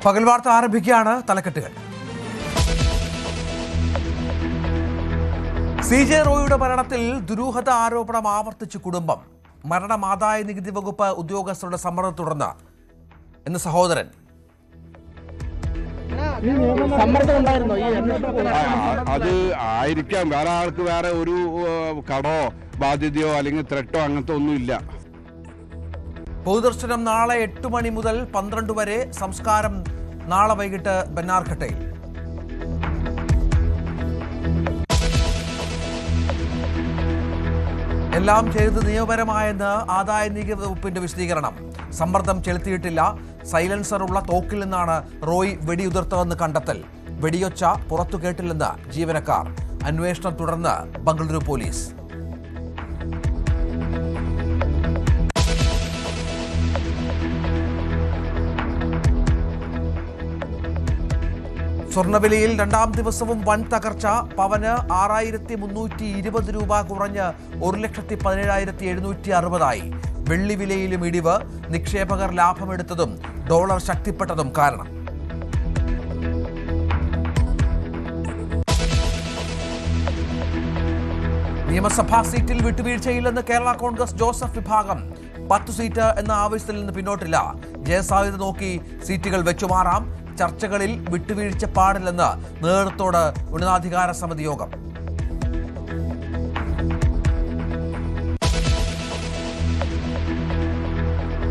പകൽ വാർത്ത ആരംഭിക്കുകയാണ്. തലക്കെട്ടുകൾ. CJ റോയിയുടെ മരണത്തിൽ ദുരൂഹത ആരോപണം ആവർത്തിച്ച് കുടുംബം. മരണം ആദായ നികുതി വകുപ്പ് ഉദ്യോഗസ്ഥരുടെ സമ്മർദ്ദത്തെ തുടർന്ന് എന്ന് സഹോദരൻ. അത് ആയിരിക്കാം. വേറെ ആൾക്ക് വേറെ ഒരു കടോ ബാധ്യതയോ അല്ലെങ്കിൽ ത്രെട്ടോ അങ്ങനത്തെ ഒന്നുമില്ല. പൊതുദർശനം നാളെ 8 മണി മുതൽ 12 വരെ. സംസ്കാരം നാളെ വൈകിട്ട് ബന്നാർഘട്ടയിൽ. എല്ലാം ചെയ്ത് നിയമപരമായെന്ന് ആദായ നികുതി വകുപ്പിന്റെ വിശദീകരണം. സമ്മർദ്ദം ചെലുത്തിയിട്ടില്ല. സൈലൻസറുള്ള തോക്കിൽ നിന്നാണ് റോയ് വെടിയുതിർത്തതെന്ന് കണ്ടെത്തൽ. വെടിയൊച്ച പുറത്തു കേട്ടില്ലെന്ന് ജീവനക്കാർ. അന്വേഷണം തുടർന്ന് ബംഗളൂരു പോലീസ്. സ്വർണ്ണവിലയിൽ രണ്ടാം ദിവസവും വൻ തകർച്ച. പവന് 6320 രൂപ കുറഞ്ഞ് 1,17,760 വെള്ളി വിലയിലും ഇടിവ്. നിക്ഷേപകർ ലാഭമെടുത്തതും ഡോളർ ശക്തിപ്പെട്ടതും കാരണം. നിയമസഭാ സീറ്റിൽ വിട്ടുവീഴ്ചയില്ലെന്ന് കേരള കോൺഗ്രസ് ജോസഫ് വിഭാഗം. 10 സീറ്റ് എന്ന ആവശ്യത്തിൽ നിന്ന് പിന്നോട്ടില്ല. ജയസാധ്യത നോക്കി സീറ്റുകൾ വെച്ചുമാറാം. ചർച്ചകളിൽ വിട്ടുവീഴ്ച പാടില്ലെന്ന് നേതൃത്വത്തോട് ഉന്നതാധികാര സമിതി യോഗം.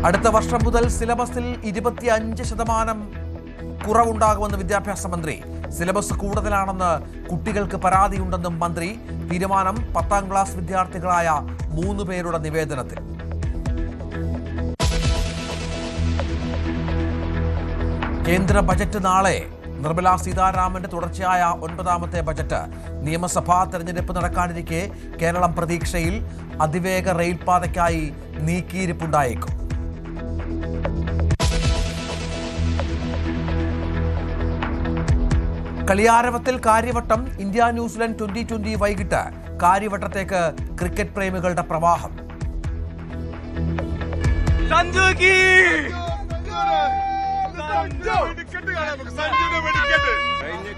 അടുത്ത വർഷം മുതൽ സിലബസിൽ 25% കുറവുണ്ടാകുമെന്ന് വിദ്യാഭ്യാസ മന്ത്രി. സിലബസ് കൂടുതലാണെന്ന് കുട്ടികൾക്ക് പരാതിയുണ്ടെന്നും മന്ത്രി. തീരുമാനം 10ാം ക്ലാസ് വിദ്യാർത്ഥികളായ 3 പേരുടെ നിവേദനത്തിൽ. കേന്ദ്ര ബജറ്റ് നാളെ. നിർമ്മല സീതാരാമന്റെ തുടർച്ചയായ 9ാമത്തെ ബജറ്റ്. നിയമസഭാ തെരഞ്ഞെടുപ്പ് നടക്കാനിരിക്കെ കേരളം പ്രതീക്ഷയിൽ. അതിവേഗ റെയിൽപാതയ്ക്കായി നീക്കിയിരിപ്പുണ്ടായേക്കും. കളിയാരവത്തിൽ കാര്യവട്ടം. ഇന്ത്യ ന്യൂസിലൻഡ് 2020 വൈകിട്ട്. കാര്യവട്ടത്തേക്ക് ക്രിക്കറ്റ് പ്രേമികളുടെ പ്രവാഹം.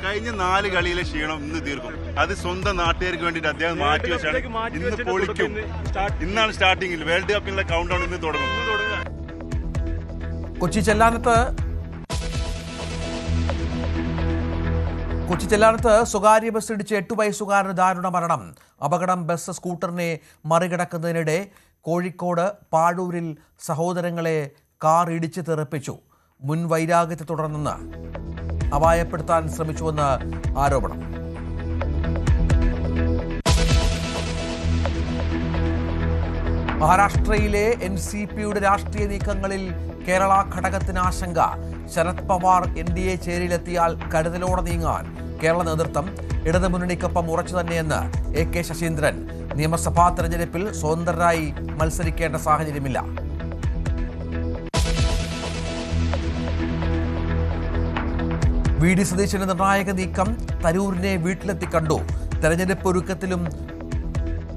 കഴിഞ്ഞ 4 കളിയിലെ ക്ഷീണം ഇന്ന് തീർക്കും. അത് സ്വന്തം നാട്ടുകാർക്ക് വേണ്ടിയിട്ട് അദ്ദേഹം മാറ്റി വെച്ചാണ്. ഇന്ന് പൊളിക്കും. ഇന്നാണ് സ്റ്റാർട്ടിങ്ങിൽ. വേൾഡ് കപ്പിനുള്ള കൗണ്ട് ഡൗൺ ഇന്ന് തുടങ്ങും. കൊച്ചി ചെല്ലാനത്ത് സ്വകാര്യ ബസ് ഇടിച്ച് 8 വയസ്സുകാരന് ദാരുണ മരണം. അപകടം ബസ് സ്കൂട്ടറിനെ മറികടക്കുന്നതിനിടെ കോഴിക്കോട് പാഴൂരിൽ സഹോദരങ്ങളെ കാർ ഇടിച്ച് തെറിപ്പിച്ചു. മുൻ വൈരാഗ്യത്തെ തുടർന്ന് അപായപ്പെടുത്താൻ ശ്രമിച്ചുവെന്ന് ആരോപണം. മഹാരാഷ്ട്രയിലെ NCPയുടെ രാഷ്ട്രീയ നീക്കങ്ങളിൽ കേരള ഘടകത്തിന് ആശങ്ക. ശരത് പവാർ NDA ചേരിയിലെത്തിയാൽ കരുതലോടെ നീങ്ങാൻ കേരള നേതൃത്വം. ഇടതുമുന്നണിക്കൊപ്പം ഉറച്ചു തന്നെയെന്ന് AK ശശീന്ദ്രൻ. നിയമസഭാ തെരഞ്ഞെടുപ്പിൽ സ്വതന്ത്രരായി മത്സരിക്കേണ്ട സാഹചര്യമില്ല. VD സതീശന്റെ നിർണായക നീക്കം. തരൂരിനെ വീട്ടിലെത്തി കണ്ടു. തെരഞ്ഞെടുപ്പ് ഒരുക്കത്തിലും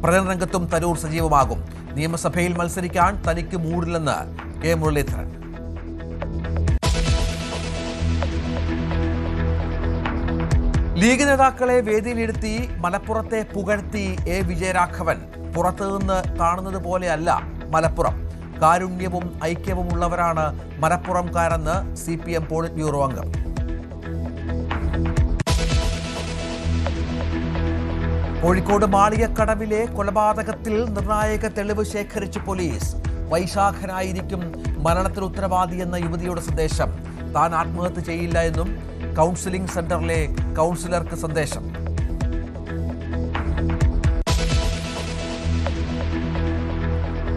പ്രചരണരംഗത്തും തരൂർ സജീവമാകും. നിയമസഭയിൽ മത്സരിക്കാൻ തനിക്ക് മൂടില്ലെന്ന് കെ മുരളീധരൻ. ലീഗ് നേതാക്കളെ വേദിയിലിരുത്തി മലപ്പുറത്തെ പുകഴ്ത്തി A വിജയരാഘവൻ. പുറത്തുനിന്ന് കാണുന്നത് പോലെയല്ല മലപ്പുറം. കാരുണ്യവും ഐക്യവും ഉള്ളവരാണ് മലപ്പുറംകാരെന്ന് CPM പോളിറ്റ് ബ്യൂറോ അംഗം. കോഴിക്കോട് മാളികക്കടവിലെ കൊലപാതകത്തിൽ നിർണായക തെളിവ് ശേഖരിച്ച് പോലീസ്. വൈശാഖനായിരിക്കും മരണത്തിന് ഉത്തരവാദിയെന്ന യുവതിയുടെ സന്ദേശം. താൻ ആത്മഹത്യ ചെയ്യില്ല എന്നും കൗൺസിലിംഗ് സെന്ററിലെ കൗൺസിലർക്ക് സന്ദേശം.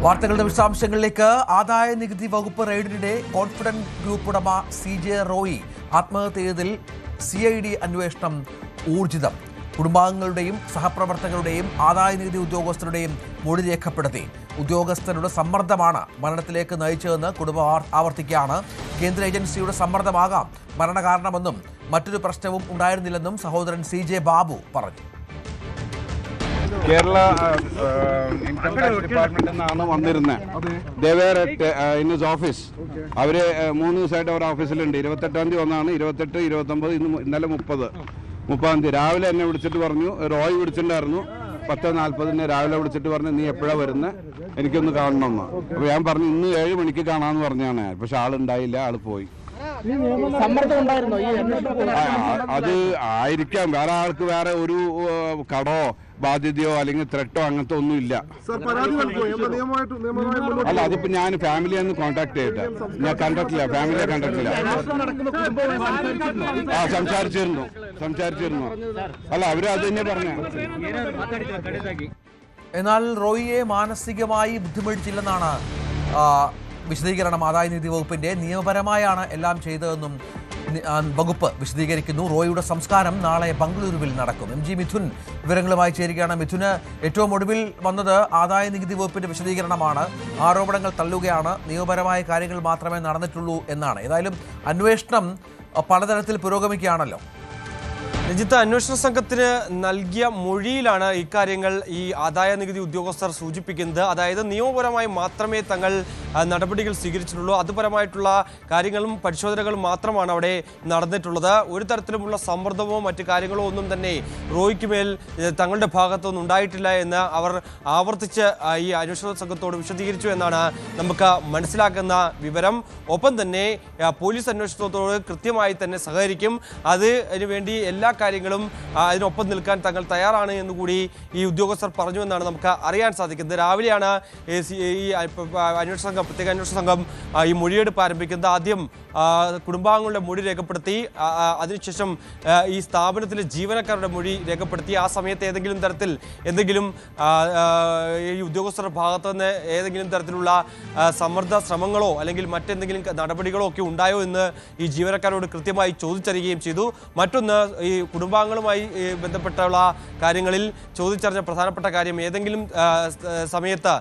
വാർത്തകളുടെ വിശദാംശങ്ങളിലേക്ക്. ആദായ നികുതി വകുപ്പ് റെയ്ഡിനിടെ കോൺഫിഡന്റ് ഗ്രൂപ്പ് ഉടമ CJ റോയി ആത്മഹത്യ ചെയ്തതിൽ CID അന്വേഷണം ഊർജിതം. കുടുംബാംഗങ്ങളുടെയും സഹപ്രവർത്തകരുടെയും ആദായ നികുതി ഉദ്യോഗസ്ഥരുടെയും മൊഴി രേഖപ്പെടുത്തി. ഉദ്യോഗസ്ഥരുടെ സമ്മർദ്ദമാണ് മരണത്തിലേക്ക് നയിച്ചതെന്ന് കുടുംബം ആവർത്തിക്കുകയാണ്. കേന്ദ്ര ഏജൻസിയുടെ സമ്മർദ്ദമാകാം മരണകാരണമെന്നും മറ്റൊരു പ്രശ്നവും ഉണ്ടായിരുന്നില്ലെന്നും സഹോദരൻ CJ ബാബു പറഞ്ഞു. കേരള ഇൻകം ടാക്സ് ഡിപ്പാർട്ട്മെന്റിൽ നിന്നാണ് വന്നിരുന്നത്. ദേവേർ ഇൻ ഹിസ് ഓഫീസ്. അവര് 3 ദിവസമായിട്ട് അവർ ഓഫീസിലുണ്ട്. 28-ാം തീയതി ഒന്നാണ്, 28, 29, ഇന്നലെ 30-ാം തീയതി രാവിലെ എന്നെ വിളിച്ചിട്ട് പറഞ്ഞു, റോയ് വിളിച്ചിട്ടുണ്ടായിരുന്നു. 10:40 രാവിലെ വിളിച്ചിട്ട് പറഞ്ഞു, നീ എപ്പോഴാണ് വരുന്നത്, എനിക്കൊന്ന് കാണണമെന്ന്. അപ്പോൾ ഞാൻ പറഞ്ഞു ഇന്ന് 7 മണിക്ക് കാണാമെന്ന് പറഞ്ഞാണ്. പക്ഷെ ആളുണ്ടായില്ല, ആള് പോയി. അത് ആയിരിക്കാം, വേറെ ആൾക്ക് വേറെ ഒരു കടോ ബാധ്യതയോ അല്ലെങ്കിൽ ത്രെട്ടോ അങ്ങനത്തെ ഒന്നുമില്ല. അല്ല, അതിപ്പോ ഞാൻ ഫാമിലിയൊന്ന് കോൺടാക്ട് ചെയ്തിട്ട് ഞാൻ കണ്ടിട്ടില്ല, ഫാമിലിയെ കണ്ടിട്ടില്ല. സംസാരിച്ചിരുന്നു. അല്ല, അവര് അത് തന്നെ പറഞ്ഞു. എന്നാൽ റോയിയെ മാനസികമായി ബുദ്ധിമുട്ടിച്ചില്ലെന്നാണ് വിശദീകരണം. ആദായനികുതി വകുപ്പിന്റെ നിയമപരമായാണ് എല്ലാം ചെയ്തതെന്നും വകുപ്പ് വിശദീകരിക്കുന്നു. റോയിയുടെ സംസ്കാരം നാളെ ബംഗളൂരുവിൽ നടക്കും. MG മിഥുൻ വിവരങ്ങളുമായി ചേരുകയാണ്. മിഥുന്, ഏറ്റവും ഒടുവിൽ വന്നത് ആദായനികുതി വകുപ്പിന്റെ വിശദീകരണമാണ്. ആരോപണങ്ങൾ തള്ളുകയാണ്, നിയമപരമായ കാര്യങ്ങൾ മാത്രമേ നടന്നിട്ടുള്ളൂ എന്നാണ്. ഏതായാലും അന്വേഷണം പലതരത്തിൽ പുരോഗമിക്കുകയാണല്ലോ. രഞ്ജിത്ത്, അന്വേഷണ സംഘത്തിന് നൽകിയ മൊഴിയിലാണ് ഇക്കാര്യങ്ങൾ ഈ ആദായ നികുതി ഉദ്യോഗസ്ഥർ സൂചിപ്പിക്കുന്നത്. അതായത് നിയമപരമായി മാത്രമേ തങ്ങൾ നടപടികൾ സ്വീകരിച്ചിട്ടുള്ളൂ, അതുപരമായിട്ടുള്ള കാര്യങ്ങളും പരിശോധനകളും മാത്രമാണ് അവിടെ നടന്നിട്ടുള്ളത്. ഒരു തരത്തിലുമുള്ള സമ്മർദ്ദമോ മറ്റു കാര്യങ്ങളോ ഒന്നും തന്നെ റോയിക്ക് മേൽ തങ്ങളുടെ ഭാഗത്തൊന്നും ഉണ്ടായിട്ടില്ല എന്ന് അവർ ആവർത്തിച്ച് ഈ അന്വേഷണ സംഘത്തോട് വിശദീകരിച്ചു എന്നാണ് നമുക്ക് മനസ്സിലാക്കുന്ന വിവരം. ഒപ്പം തന്നെ പോലീസ് അന്വേഷണത്തോട് കൃത്യമായി തന്നെ സഹകരിക്കും, അതിനുവേണ്ടി എല്ലാ കാര്യങ്ങളും അതിനൊപ്പം നിൽക്കാൻ തങ്ങൾ തയ്യാറാണ് എന്നുകൂടി ഈ ഉദ്യോഗസ്ഥർ പറഞ്ഞു എന്നാണ് നമുക്ക് അറിയാൻ സാധിക്കുന്നത്. രാവിലെയാണ് ഈ അന്വേഷണ സംഘം, പ്രത്യേക അന്വേഷണ സംഘം ഈ മൊഴിയെടുപ്പ് ആരംഭിക്കുന്നത്. ആദ്യം കുടുംബാംഗങ്ങളുടെ മൊഴി രേഖപ്പെടുത്തി, അതിനുശേഷം ഈ സ്ഥാപനത്തിലെ ജീവനക്കാരുടെ മൊഴി രേഖപ്പെടുത്തി. ആ സമയത്ത് ഏതെങ്കിലും തരത്തിൽ ഈ ഉദ്യോഗസ്ഥരുടെ ഭാഗത്തു നിന്ന് ഏതെങ്കിലും തരത്തിലുള്ള സമ്മർദ്ദ ശ്രമങ്ങളോ അല്ലെങ്കിൽ മറ്റെന്തെങ്കിലും നടപടികളോ ഒക്കെ ഉണ്ടായോ എന്ന് ഈ ജീവനക്കാരോട് കൃത്യമായി ചോദിച്ചറിയുകയും ചെയ്തു. മറ്റൊന്ന്, ഈ കുടുംബാംഗങ്ങളുമായി ബന്ധപ്പെട്ടുള്ള കാര്യങ്ങളിൽ ചോദിച്ചറിഞ്ഞ പ്രധാനപ്പെട്ട കാര്യം, ഏതെങ്കിലും സമയത്ത്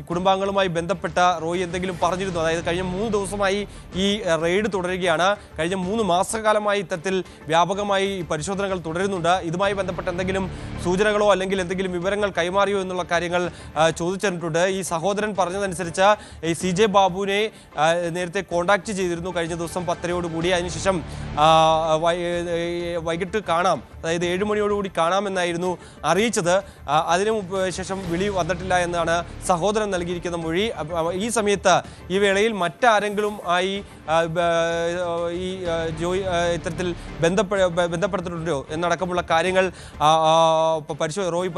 കുടുംബാംഗങ്ങളുമായി ബന്ധപ്പെട്ട റോയി എന്തെങ്കിലും പറഞ്ഞിരുന്നു. അതായത് കഴിഞ്ഞ 3 ദിവസമായി ഈ റെയ്ഡ് തുടരുകയാണ്. കഴിഞ്ഞ 3 മാസക്കാലമായി ഇത്തരത്തിൽ വ്യാപകമായി പരിശോധനകൾ തുടരുന്നുണ്ട്. ഇതുമായി ബന്ധപ്പെട്ട എന്തെങ്കിലും സൂചനകളോ അല്ലെങ്കിൽ എന്തെങ്കിലും വിവരങ്ങൾ കൈമാറിയോ എന്നുള്ള കാര്യങ്ങൾ ചോദിച്ചിട്ടുണ്ട്. ഈ സഹോദരൻ പറഞ്ഞതനുസരിച്ച് ഈ CJ ബാബുവിനെ നേരത്തെ കോണ്ടാക്ട് ചെയ്തിരുന്നു കഴിഞ്ഞ ദിവസം 10:00 അതിനുശേഷം വൈകിട്ട് കാണാം, അതായത് 7 മണിയോടുകൂടി കാണാമെന്നായിരുന്നു അറിയിച്ചത്. അതിനു ശേഷം വിളി വന്നിട്ടില്ല എന്നാണ് സഹോദരൻ നൽകിയിരിക്കുന്ന മൊഴി. ഈ സമയത്ത് ഈ വേളയിൽ മറ്റാരെങ്കിലും ആയി ഈ ഇത്തരത്തിൽ ബന്ധപ്പെടുത്തിട്ടുണ്ടോ എന്നടക്കമുള്ള കാര്യങ്ങൾ റോയ്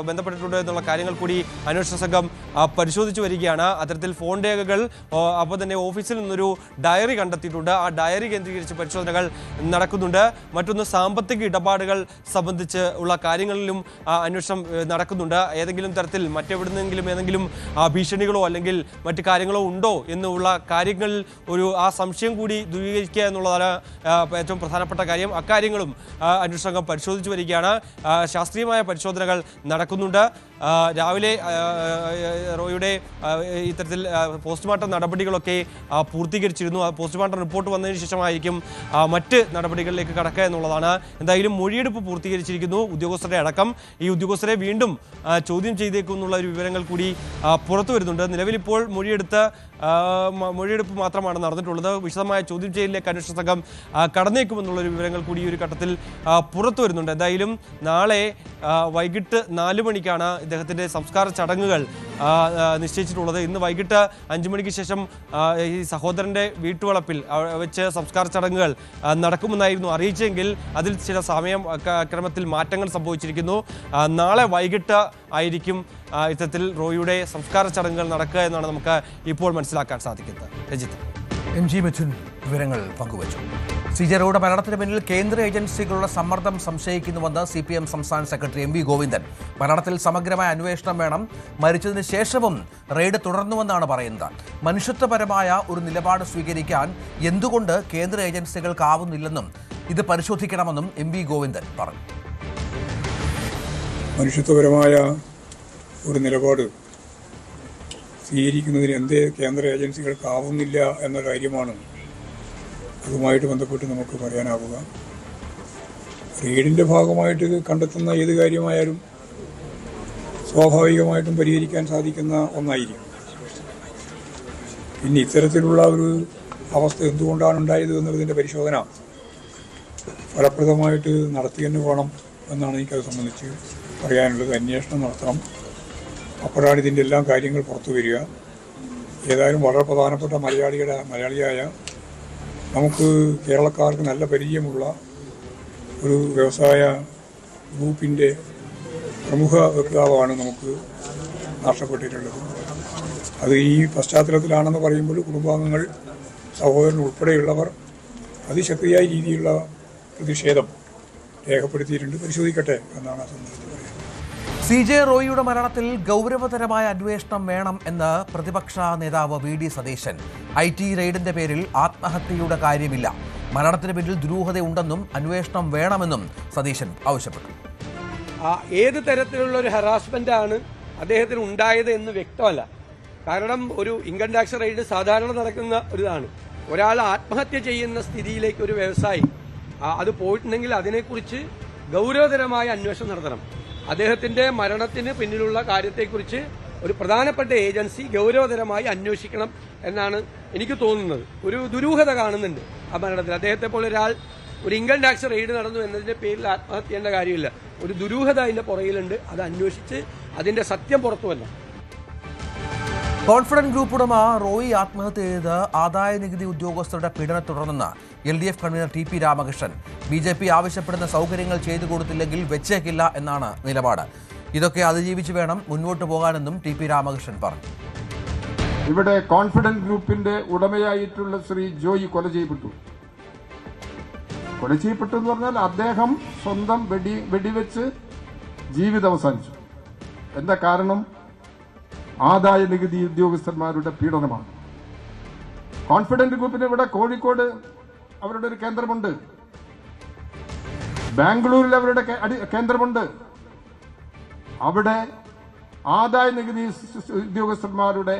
ബന്ധപ്പെട്ടിട്ടുണ്ടോ എന്നുള്ള കാര്യങ്ങൾ കൂടി അന്വേഷണ സംഘം പരിശോധിച്ചു വരികയാണ്. അത്തരത്തിൽ ഫോൺ രേഖകൾ, അപ്പോൾ തന്നെ ഓഫീസിൽ നിന്നൊരു ഡയറി കണ്ടെത്തിയിട്ടുണ്ട്. ആ ഡയറി കേന്ദ്രീകരിച്ച് പരിശോധനകൾ നടക്കുന്നുണ്ട്. മറ്റൊന്ന്, സാമ്പത്തിക ഇടപാടുകൾ സംബന്ധിച്ച് ഉള്ള കാര്യങ്ങളിലും അന്വേഷണം നടക്കുന്നുണ്ട്. ഏതെങ്കിലും തരത്തിൽ മറ്റെവിടുന്നെങ്കിലും ഏതെങ്കിലും ഭീഷണികളോ അല്ലെങ്കിൽ മറ്റു കാര്യങ്ങളോ ഉണ്ടോ എന്നുള്ള കാര്യങ്ങളിൽ ആ സംശയം കൂടി ദൂരീകരിക്കുക എന്നുള്ളതാണ് ഏറ്റവും പ്രധാനപ്പെട്ട കാര്യം. അക്കാര്യങ്ങളും അന്വേഷണ സംഘം പരിശോധിച്ചു വരികയാണ്. ശാസ്ത്രീയമായ പരിശോധനകൾ നടക്കുന്നുണ്ട്. രാവിലെ റോയിയുടെ ഇത്തരത്തിൽ പോസ്റ്റ്മോർട്ടം നടപടികളൊക്കെ പൂർത്തീകരിച്ചിരുന്നു. പോസ്റ്റ്മോർട്ടം റിപ്പോർട്ട് വന്നതിന് ശേഷമായിരിക്കും മറ്റ് നടപടികളിലേക്ക് കടക്കുക എന്നുള്ളതാണ്. എന്തായാലും മൊഴിയെടുപ്പ് പൂർത്തീകരിച്ചിരിക്കുന്നു ഉദ്യോഗസ്ഥരുടെ അടക്കം. ഈ ഉദ്യോഗസ്ഥരെ വീണ്ടും ചോദ്യം ചെയ്തേക്കും എന്നുള്ള ഒരു വിവരങ്ങൾ കൂടി പുറത്തു വരുന്നുണ്ട്. നിലവിലിപ്പോൾ മൊഴിയെടുപ്പ് മാത്രമാണ് നടന്നിട്ടുള്ളത്. വിശദമായ ചോദ്യം ചെയ്യലിലേക്ക് അന്വേഷണ സംഘം കടന്നേക്കുമെന്നുള്ളൊരു വിവരങ്ങൾ കൂടി ഈ ഒരു ഘട്ടത്തിൽ പുറത്തു വരുന്നുണ്ട്. എന്തായാലും നാളെ വൈകിട്ട് 4 മണിക്കാണ് ഇദ്ദേഹത്തിൻ്റെ സംസ്കാര ചടങ്ങുകൾ നിശ്ചയിച്ചിട്ടുള്ളത്. ഇന്ന് വൈകിട്ട് 5 മണിക്ക് ശേഷം ഈ സഹോദരൻ്റെ വീട്ടുവളപ്പിൽ വെച്ച് സംസ്കാര ചടങ്ങുകൾ നടക്കുമെന്നായിരുന്നു അറിയിച്ചെങ്കിൽ അതിൽ ചില സമയക്രമത്തിൽ മാറ്റങ്ങൾ സംഭവിച്ചിരിക്കുന്നു. നാളെ വൈകിട്ട് ആയിരിക്കും ഇത്തരത്തിൽ റോയിയുടെ സംസ്കാര ചടങ്ങുകൾ നടക്കുക എന്നാണ് നമുക്ക് ഇപ്പോൾ മനസ്സിലാക്കാൻ സാധിക്കുന്നത്. രഞ്ജിത്ത്, MG മിഥുൻ വിവരങ്ങൾ പങ്കുവച്ചു. CJ റോയിയുടെ മരണത്തിന് പിന്നിൽ കേന്ദ്ര ഏജൻസികളുടെ സമ്മർദ്ദം സംശയിക്കുന്നുവെന്ന് CPM സംസ്ഥാന സെക്രട്ടറി MV ഗോവിന്ദൻ. മരണത്തിൽ സമഗ്രമായ അന്വേഷണം വേണം, മരിച്ചതിന് ശേഷവും റെയ്ഡ് തുടർന്നുവെന്നാണ് പറയുന്നത്. മനുഷ്യത്വപരമായ ഒരു നിലപാട് സ്വീകരിക്കാൻ എന്തുകൊണ്ട് കേന്ദ്ര ഏജൻസികൾക്കാവുന്നില്ലെന്നും ഇത് പരിശോധിക്കണമെന്നും MV ഗോവിന്ദൻ പറഞ്ഞു. മനുഷ്യത്വപരമായ ഒരു നിലപാട് സ്വീകരിക്കുന്നതിന് എന്തേ കേന്ദ്ര ഏജൻസികൾക്കാവുന്നില്ല എന്ന കാര്യമാണ് അതുമായിട്ട് ബന്ധപ്പെട്ട് നമുക്ക് പറയാനാവുക. റെയ്ഡിൻ്റെ ഭാഗമായിട്ട് കണ്ടെത്തുന്ന ഏത് കാര്യമായാലും സ്വാഭാവികമായിട്ടും പരിഹരിക്കാൻ സാധിക്കുന്ന ഒന്നായിരിക്കും. പിന്നെ ഇത്തരത്തിലുള്ള ഒരു അവസ്ഥ എന്തുകൊണ്ടാണ് ഉണ്ടായത് എന്നതിൻ്റെ പരിശോധന ഫലപ്രദമായിട്ട് നടത്തി തന്നെ വേണം എന്നാണ് എനിക്കത് സംബന്ധിച്ച് പറയാനുള്ളത്. അന്വേഷണം നടത്തണം. അപ്പോഴാണ് ഇതിൻ്റെ എല്ലാം കാര്യങ്ങൾ പുറത്തു വരിക. ഏതായാലും വളരെ പ്രധാനപ്പെട്ട മലയാളിയായ നമുക്ക് കേരളക്കാർക്ക് നല്ല പരിചയമുള്ള ഒരു വ്യവസായ ഗ്രൂപ്പിൻ്റെ പ്രമുഖ വക്താവാണ് നമുക്ക് നഷ്ടപ്പെട്ടിട്ടുള്ളത്. അത് ഈ പശ്ചാത്തലത്തിലാണെന്ന് പറയുമ്പോൾ കുടുംബാംഗങ്ങൾ, സഹോദരൻ ഉൾപ്പെടെയുള്ളവർ അതിശക്തിയായ രീതിയിലുള്ള പ്രതിഷേധം രേഖപ്പെടുത്തിയിട്ടുണ്ട്. പരിശോധിക്കട്ടെ എന്നാണ് ആ സംബന്ധിച്ച് പറയുന്നത്. CJ റോയിയുടെ മരണത്തിൽ ഗൗരവതരമായ അന്വേഷണം വേണം എന്ന് പ്രതിപക്ഷ നേതാവ് VD സതീശൻ. IT റെയ്ഡിന്റെ പേരിൽ ആത്മഹത്യയുടെ കാര്യമില്ല. മരണത്തിന് പിന്നിൽ ദുരൂഹതയുണ്ടെന്നും അന്വേഷണം വേണമെന്നും സതീശൻ ആവശ്യപ്പെട്ടു. ഏത് തരത്തിലുള്ള ഒരു ഹറാസ്മെൻ്റാണ് അദ്ദേഹത്തിന് ഉണ്ടായത് എന്ന് വ്യക്തമല്ല. കാരണം ഒരു ഇൻകം ടാക്സ് റെയ്ഡ് സാധാരണ നടക്കുന്ന ഒരിതാണ്. ഒരാൾ ആത്മഹത്യ ചെയ്യുന്ന സ്ഥിതിയിലേക്ക് ഒരു വ്യവസായി അത് പോയിട്ടുണ്ടെങ്കിൽ അതിനെക്കുറിച്ച് ഗൗരവതരമായ അന്വേഷണം നടത്തണം. അദ്ദേഹത്തിന്റെ മരണത്തിന് പിന്നിലുള്ള കാര്യത്തെക്കുറിച്ച് ഒരു പ്രധാനപ്പെട്ട ഏജൻസി ഗൗരവതരമായി അന്വേഷിക്കണം എന്നാണ് എനിക്ക് തോന്നുന്നത്. ഒരു ദുരൂഹത കാണുന്നുണ്ട് ആ മരണത്തിൽ. അദ്ദേഹത്തെ പോലെ ഒരാൾ ഒരു ഇൻകം ടാക്സ് റെയ്ഡ് നടന്നു എന്നതിന്റെ പേരിൽ ആത്മഹത്യ ചെയ്യേണ്ട കാര്യമില്ല. ഒരു ദുരൂഹത അതിന്റെ പുറകിലുണ്ട്. അത് അന്വേഷിച്ച് അതിന്റെ സത്യം പുറത്തുവല്ല. കോൺഫിഡന്റ് ഗ്രൂപ്പ് ഉടമ റോയി ആത്മഹത്യ ചെയ്ത് ആദായ നികുതി ഉദ്യോഗസ്ഥരുടെ പീഡനത്തെ തുടർന്ന് LDF convener TP Ramakrishnan. BJP ആവശ്യപ്പെടുന്ന സൗകര്യങ്ങൾ ചെയ്തു കൊടുത്തില്ലെങ്കിൽ വെച്ചേക്കില്ല എന്നാണ് നിലപാട്. ഇതൊക്കെ അതിജീവിച്ച് വേണം മുന്നോട്ട് പോകാനെന്നും TP രാമകൃഷ്ണൻ പറഞ്ഞു. ഇവിടെ കോൺഫിഡന്റ് ഗ്രൂപ്പിന്റെ ഉടമയായിട്ടുള്ള ശ്രീ ജോയി കൊല ചെയ്യപ്പെട്ടു എന്ന് പറഞ്ഞാൽ അദ്ദേഹം സ്വന്തം വെടിവെച്ച് ജീവിതം അവസാനിച്ചു. എന്താ കാരണം? ആദായ നികുതി ഉദ്യോഗസ്ഥന്മാരുടെ പീഡനമാണ്. കോൺഫിഡന്റ് ഗ്രൂപ്പിന് ഇവിടെ കോഴിക്കോട് അവരുടെ ഒരു കേന്ദ്രമുണ്ട്, ബാംഗ്ലൂരിൽ അവരുടെ കേന്ദ്രമുണ്ട്. അവിടെ ആദായ നികുതി ഉദ്യോഗസ്ഥന്മാരുടെ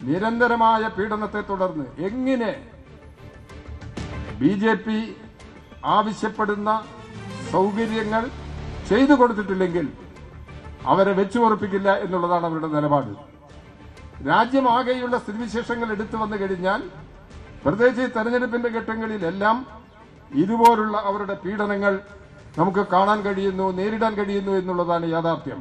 നിരന്തരമായ പീഡനത്തെ തുടർന്ന് എങ്ങനെ BJP ആവശ്യപ്പെടുന്ന സൗകര്യങ്ങൾ ചെയ്തു കൊടുത്തിട്ടില്ലെങ്കിൽ അവരെ വെച്ചു ഉറപ്പിക്കില്ല എന്നുള്ളതാണ് അവരുടെ നിലപാട്. രാജ്യമാകെയുള്ള സ്ഥിതിവിശേഷങ്ങൾ എടുത്തു വന്നു കഴിഞ്ഞാൽ, പ്രത്യേകിച്ച് തെരഞ്ഞെടുപ്പിന്റെ ഘട്ടങ്ങളിലെല്ലാം ഇതുപോലുള്ള അവരുടെ പീഡനങ്ങൾ നമുക്ക് കാണാൻ കഴിയുന്നു, നേരിടാൻ കഴിയുന്നു എന്നുള്ളതാണ് യാഥാർത്ഥ്യം.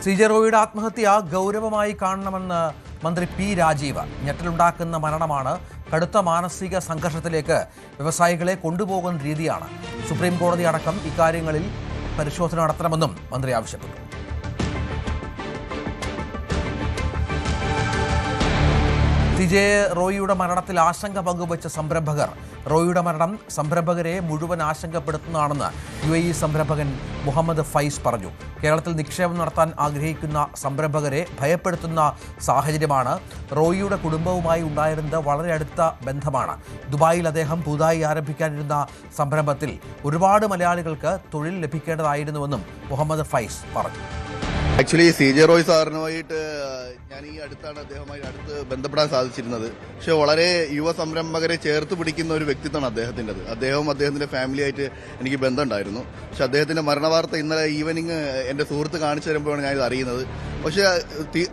CJ റോയിയുടെ ആത്മഹത്യ ഗൗരവമായി കാണണമെന്ന് മന്ത്രി P രാജീവ്. ഞെട്ടലുണ്ടാക്കുന്ന മരണമാണ്. കടുത്ത മാനസിക സംഘർഷത്തിലേക്ക് വ്യവസായികളെ കൊണ്ടുപോകുന്ന രീതിയാണ്. സുപ്രീം കോടതി അടക്കം ഇക്കാര്യങ്ങളിൽ പരിശോധന നടത്തണമെന്നും മന്ത്രി ആവശ്യപ്പെട്ടു. CJ റോയിയുടെ മരണത്തിൽ ആശങ്ക പങ്കുവച്ച സംരംഭകർ. റോയിയുടെ മരണം സംരംഭകരെ മുഴുവൻ ആശങ്കപ്പെടുത്തുന്നതാണെന്ന് UAE സംരംഭകൻ മുഹമ്മദ് ഫൈസ് പറഞ്ഞു. കേരളത്തിൽ നിക്ഷേപം നടത്താൻ ആഗ്രഹിക്കുന്ന സംരംഭകരെ ഭയപ്പെടുത്തുന്ന സാഹചര്യമാണ്. റോയിയുടെ കുടുംബവുമായി ഉണ്ടായിരുന്നത് വളരെ അടുത്ത ബന്ധമാണ്. ദുബായിൽ അദ്ദേഹം പുതുതായി ആരംഭിക്കാനിരുന്ന സംരംഭത്തിൽ ഒരുപാട് മലയാളികൾക്ക് തൊഴിൽ ലഭിക്കേണ്ടതായിരുന്നുവെന്നും മുഹമ്മദ് ഫൈസ് പറഞ്ഞു. ആക്ച്വലി CJ റോയ് സാറിനുമായിട്ട് ഞാൻ ഈ അടുത്താണ് അദ്ദേഹവുമായി അടുത്ത് ബന്ധപ്പെടാൻ സാധിച്ചിരുന്നത്. പക്ഷെ വളരെ യുവ സംരംഭകരെ ചേർത്ത് പിടിക്കുന്ന ഒരു വ്യക്തിത്വമാണ് അദ്ദേഹത്തിൻ്റെത്. അദ്ദേഹവും അദ്ദേഹത്തിന്റെ ഫാമിലിയായിട്ട് എനിക്ക് ബന്ധമുണ്ടായിരുന്നു. പക്ഷെ അദ്ദേഹത്തിന്റെ മരണവാർത്ത ഇന്നലെ ഈവനിങ് എന്റെ സുഹൃത്ത് കാണിച്ചു തരുമ്പോഴാണ് ഞാനിത് അറിയുന്നത്. പക്ഷെ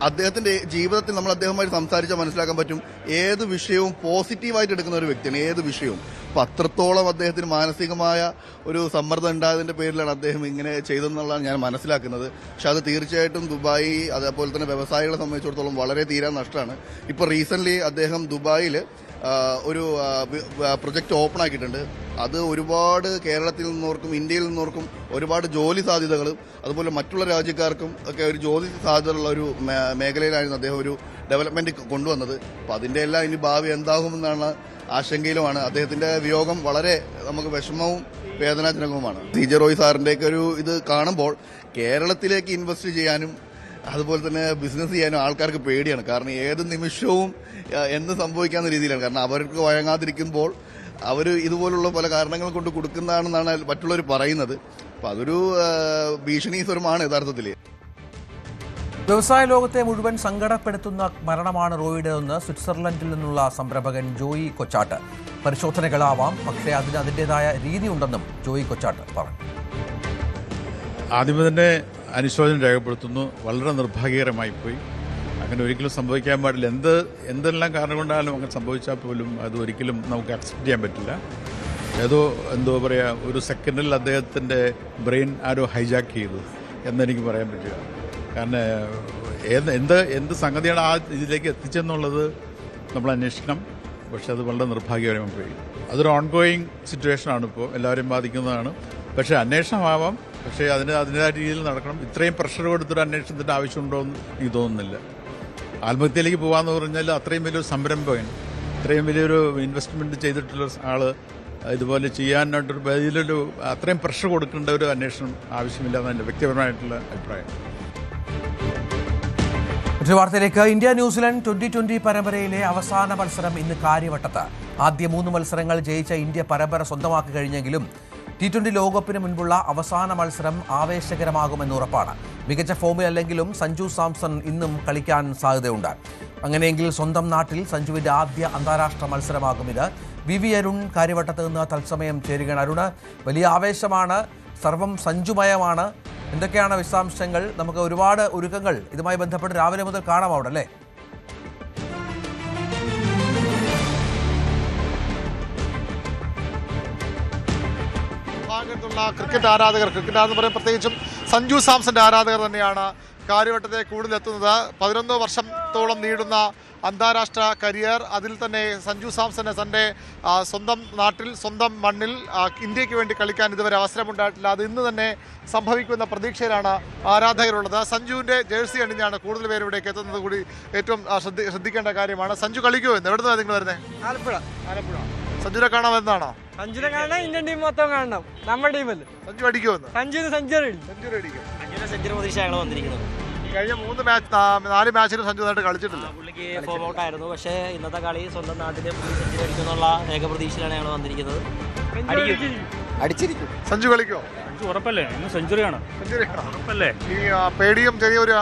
അദ്ദേഹത്തിന്റെ ജീവിതത്തിൽ നമ്മൾ അദ്ദേഹവുമായി സംസാരിച്ചാൽ മനസ്സിലാക്കാൻ പറ്റും ഏത് വിഷയവും പോസിറ്റീവായിട്ട് എടുക്കുന്ന ഒരു വ്യക്തിയാണ്. ഏത് വിഷയവും അപ്പൊ അത്രത്തോളം അദ്ദേഹത്തിന് മാനസികമായ ഒരു സമ്മർദ്ദം ഉണ്ടായതിന്റെ പേരിലാണ് അദ്ദേഹം ഇങ്ങനെ ചെയ്തതെന്നുള്ളതാണ് ഞാൻ മനസ്സിലാക്കുന്നത്. പക്ഷെ അത് തീർച്ചയായിട്ടും ദുബായ് അതേപോലെ തന്നെ വ്യവസായികളെ സംബന്ധിച്ചിടത്തോളം വളരെ തീരാൻ നഷ്ടമാണ്. ഇപ്പൊ റീസെന്റ് അദ്ദേഹം ദുബായിൽ ഒരു പ്രൊജക്ട് ഓപ്പൺ ആക്കിയിട്ടുണ്ട്. അത് ഒരുപാട് കേരളത്തിൽ നിന്നോർക്കും ഇന്ത്യയിൽ നിന്നോർക്കും ഒരുപാട് ജോലി സാധ്യതകളും അതുപോലെ മറ്റുള്ള രാജ്യക്കാർക്കും ഒക്കെ ഒരു ജോലി സാധ്യതയുള്ള ഒരു മേഖലയിലായിരുന്നു അദ്ദേഹം ഒരു ഡെവലപ്മെന്റ് കൊണ്ടുവന്നത്. അപ്പൊ അതിന്റെ എല്ലാം ഇനി ഭാവി എന്താകുമെന്നാണ് ആശങ്കയിലുമാണ്. അദ്ദേഹത്തിന്റെ വിയോഗം വളരെ നമുക്ക് വിഷമവും വേദനാജനകവുമാണ്. CJ റോയ് സാറിന്റെയൊക്കെ ഒരു ഇത് കാണുമ്പോൾ കേരളത്തിലേക്ക് ഇൻവെസ്റ്റ് ചെയ്യാനും അതുപോലെ തന്നെ ബിസിനസ് ചെയ്യാനും ആൾക്കാർക്ക് പേടിയാണ്. കാരണം ഏത് നിമിഷവും എന്ത് സംഭവിക്കാവുന്ന രീതിയിലാണ്. കാരണം അവർക്ക് വഴങ്ങാതിരിക്കുമ്പോൾ അവർ ഇതുപോലുള്ള പല കാരണങ്ങൾ കൊണ്ട് കൊടുക്കുന്നതാണെന്നാണ് മറ്റുള്ളവർ പറയുന്നത്. അപ്പൊ അതൊരു ഭീഷണി സ്വരമാണ് യഥാർത്ഥത്തിൽ. വ്യവസായ ലോകത്തെ മുഴുവൻ സങ്കടപ്പെടുത്തുന്ന മരണമാണ് റോയിയുടേതെന്ന് സ്വിറ്റ്സർലൻഡിൽ നിന്നുള്ള സംരംഭകൻ ജോയി കൊച്ചാട്ട്. പരിശോധനകളാവാം, പക്ഷേ അതിൻ്റെതായ രീതിയുണ്ടെന്നും ജോയി കൊച്ചാട്ട് പറഞ്ഞു. ആദ്യമേ തന്നെ അനുശോചനം രേഖപ്പെടുത്തുന്നു. വളരെ നിർഭാഗ്യകരമായിപ്പോയി. അങ്ങനെ ഒരിക്കലും സംഭവിക്കാൻ പാടില്ല. എന്തെല്ലാം കാരണം കൊണ്ടാലും അങ്ങനെ സംഭവിച്ചാൽ പോലും അത് ഒരിക്കലും നമുക്ക് അക്സെപ്റ്റ് ചെയ്യാൻ പറ്റില്ല. എന്തോ പറയുക, ഒരു സെക്കൻഡിൽ അദ്ദേഹത്തിൻ്റെ ബ്രെയിൻ ആരോ ഹൈജാക്ക് ചെയ്തു എന്നെനിക്ക് പറയാൻ പറ്റുക. കാരണം എന്ത് സംഗതിയാണ് ആ ഇതിലേക്ക് എത്തിച്ചെന്നുള്ളത് നമ്മൾ അന്വേഷിക്കണം. പക്ഷെ അത് വളരെ നിർഭാഗ്യകരമായി പോയി. അതൊരു ഓൺഗോയിങ് സിറ്റുവേഷനാണ്, ഇപ്പോൾ എല്ലാവരെയും ബാധിക്കുന്നതാണ്. പക്ഷേ അന്വേഷണമാവാം, പക്ഷേ അതിൻ്റെതായ രീതിയിൽ നടക്കണം. ഇത്രയും പ്രഷർ കൊടുത്തൊരു അന്വേഷണത്തിൻ്റെ ആവശ്യമുണ്ടോ എന്ന് എനിക്ക് തോന്നുന്നില്ല. ആത്മഹത്യയിലേക്ക് പോകാമെന്ന് പറഞ്ഞാൽ അത്രയും വലിയൊരു സംരംഭകൻ, ഇത്രയും വലിയൊരു ഇൻവെസ്റ്റ്മെൻറ്റ് ചെയ്തിട്ടുള്ള ആൾ ഇതുപോലെ ചെയ്യാനായിട്ടൊരു ഇതിലൊരു അത്രയും പ്രഷർ കൊടുക്കേണ്ട ഒരു അന്വേഷണം ആവശ്യമില്ല എന്നാണ് എൻ്റെ വ്യക്തിപരമായിട്ടുള്ള അഭിപ്രായം. മറ്റൊരു വാർത്തയിലേക്ക്. ഇന്ത്യ ന്യൂസിലൻഡ് 2020 പരമ്പരയിലെ അവസാന മത്സരം ഇന്ന് കാര്യവട്ടത്ത്. ആദ്യ 3 മത്സരങ്ങൾ ജയിച്ച ഇന്ത്യ പരമ്പര സ്വന്തമാക്കി കഴിഞ്ഞെങ്കിലും T20 ലോകകപ്പിന് മുൻപുള്ള അവസാന മത്സരം ആവേശകരമാകുമെന്ന് ഉറപ്പാണ്. മികച്ച ഫോമിലല്ലെങ്കിലും സഞ്ജു സാംസൺ ഇന്നും കളിക്കാൻ സാധ്യതയുണ്ട്. അങ്ങനെയെങ്കിൽ സ്വന്തം നാട്ടിൽ സഞ്ജുവിൻ്റെ ആദ്യ അന്താരാഷ്ട്ര മത്സരമാകും ഇത്. വി അരുൺ കാര്യവട്ടത്ത് നിന്ന് തത്സമയം ചേരുകയാണ്. അരുണ്, വലിയ ആവേശമാണ്, സർവം സഞ്ജുമയമാണ്. എന്തൊക്കെയാണ് വിശദാംശങ്ങൾ? നമുക്ക് ഒരുപാട് ഒരുക്കങ്ങൾ ഇതുമായി ബന്ധപ്പെട്ട് രാവിലെ മുതൽ കാണാം അവിടെ, അല്ലേ? ക്രിക്കറ്റ് ആരാധകർ പറയും, പ്രത്യേകിച്ചും സഞ്ജു സാംസന്റെ ആരാധകർ തന്നെയാണ് കാര്യവട്ടത്തെ കൂടുതലെത്തുന്നത്. 11 വർഷത്തോളം നീളുന്ന അന്താരാഷ്ട്ര കരിയർ, അതിൽ തന്നെ സഞ്ജു സാംസന് തൻ്റെ സ്വന്തം നാട്ടിൽ സ്വന്തം മണ്ണിൽ ഇന്ത്യക്ക് വേണ്ടി കളിക്കാൻ ഇതുവരെ അവസരമുണ്ടായിട്ടില്ല. അത് ഇന്ന് തന്നെ സംഭവിക്കുന്ന പ്രതീക്ഷയിലാണ് ആരാധകരുള്ളത്. സഞ്ജുവിൻ്റെ ജേഴ്സി അണിഞ്ഞാണ് കൂടുതൽ പേര് ഇവിടേക്ക് എത്തുന്നത് കൂടി ഏറ്റവും ശ്രദ്ധിക്കേണ്ട കാര്യമാണ്. സഞ്ജു കളിക്കുമോ എന്ന്? എവിടെ നിന്നാണ് നിങ്ങൾ വരുന്നത്? ആലപ്പുഴ. സഞ്ജുനെ കാണാൻ വരുന്നതാണോ? സഞ്ജുനെ കാണാൻ ഇന്ത്യൻ ടീം മൊത്തം കാണണം. നമ്മുടെ ടീമല്ലേ. സഞ്ജു അടിക്കുമെന്ന്? സെഞ്ചുറി അടിക്കും. പ്രതീക്ഷയാണ് വന്നിരിക്കുന്നത്. കഴിഞ്ഞ 4 മാച്ചിലും സഞ്ജു നന്നായിട്ട് കളിച്ചിട്ടില്ല. പുള്ളിക്ക് ഫോം ഔട്ട് ആയിരുന്നു. പക്ഷേ ഇന്നത്തെ കളി സ്വന്തം നാട്ടിലെ സെഞ്ചുറി അടിക്കുന്നുള്ള ഏകപ്രതീക്ഷയിലാണ് ഞങ്ങൾ വന്നിരിക്കുന്നത്. അടിച്ചിരിക്കും. സഞ്ജു കളിക്കോ? സഞ്ജു ഉറപ്പല്ലേ? ഇന്ന് സെഞ്ചുറിയാണ്. ഉറപ്പല്ലേ? ഈ പേടിയും ചെറിയൊരു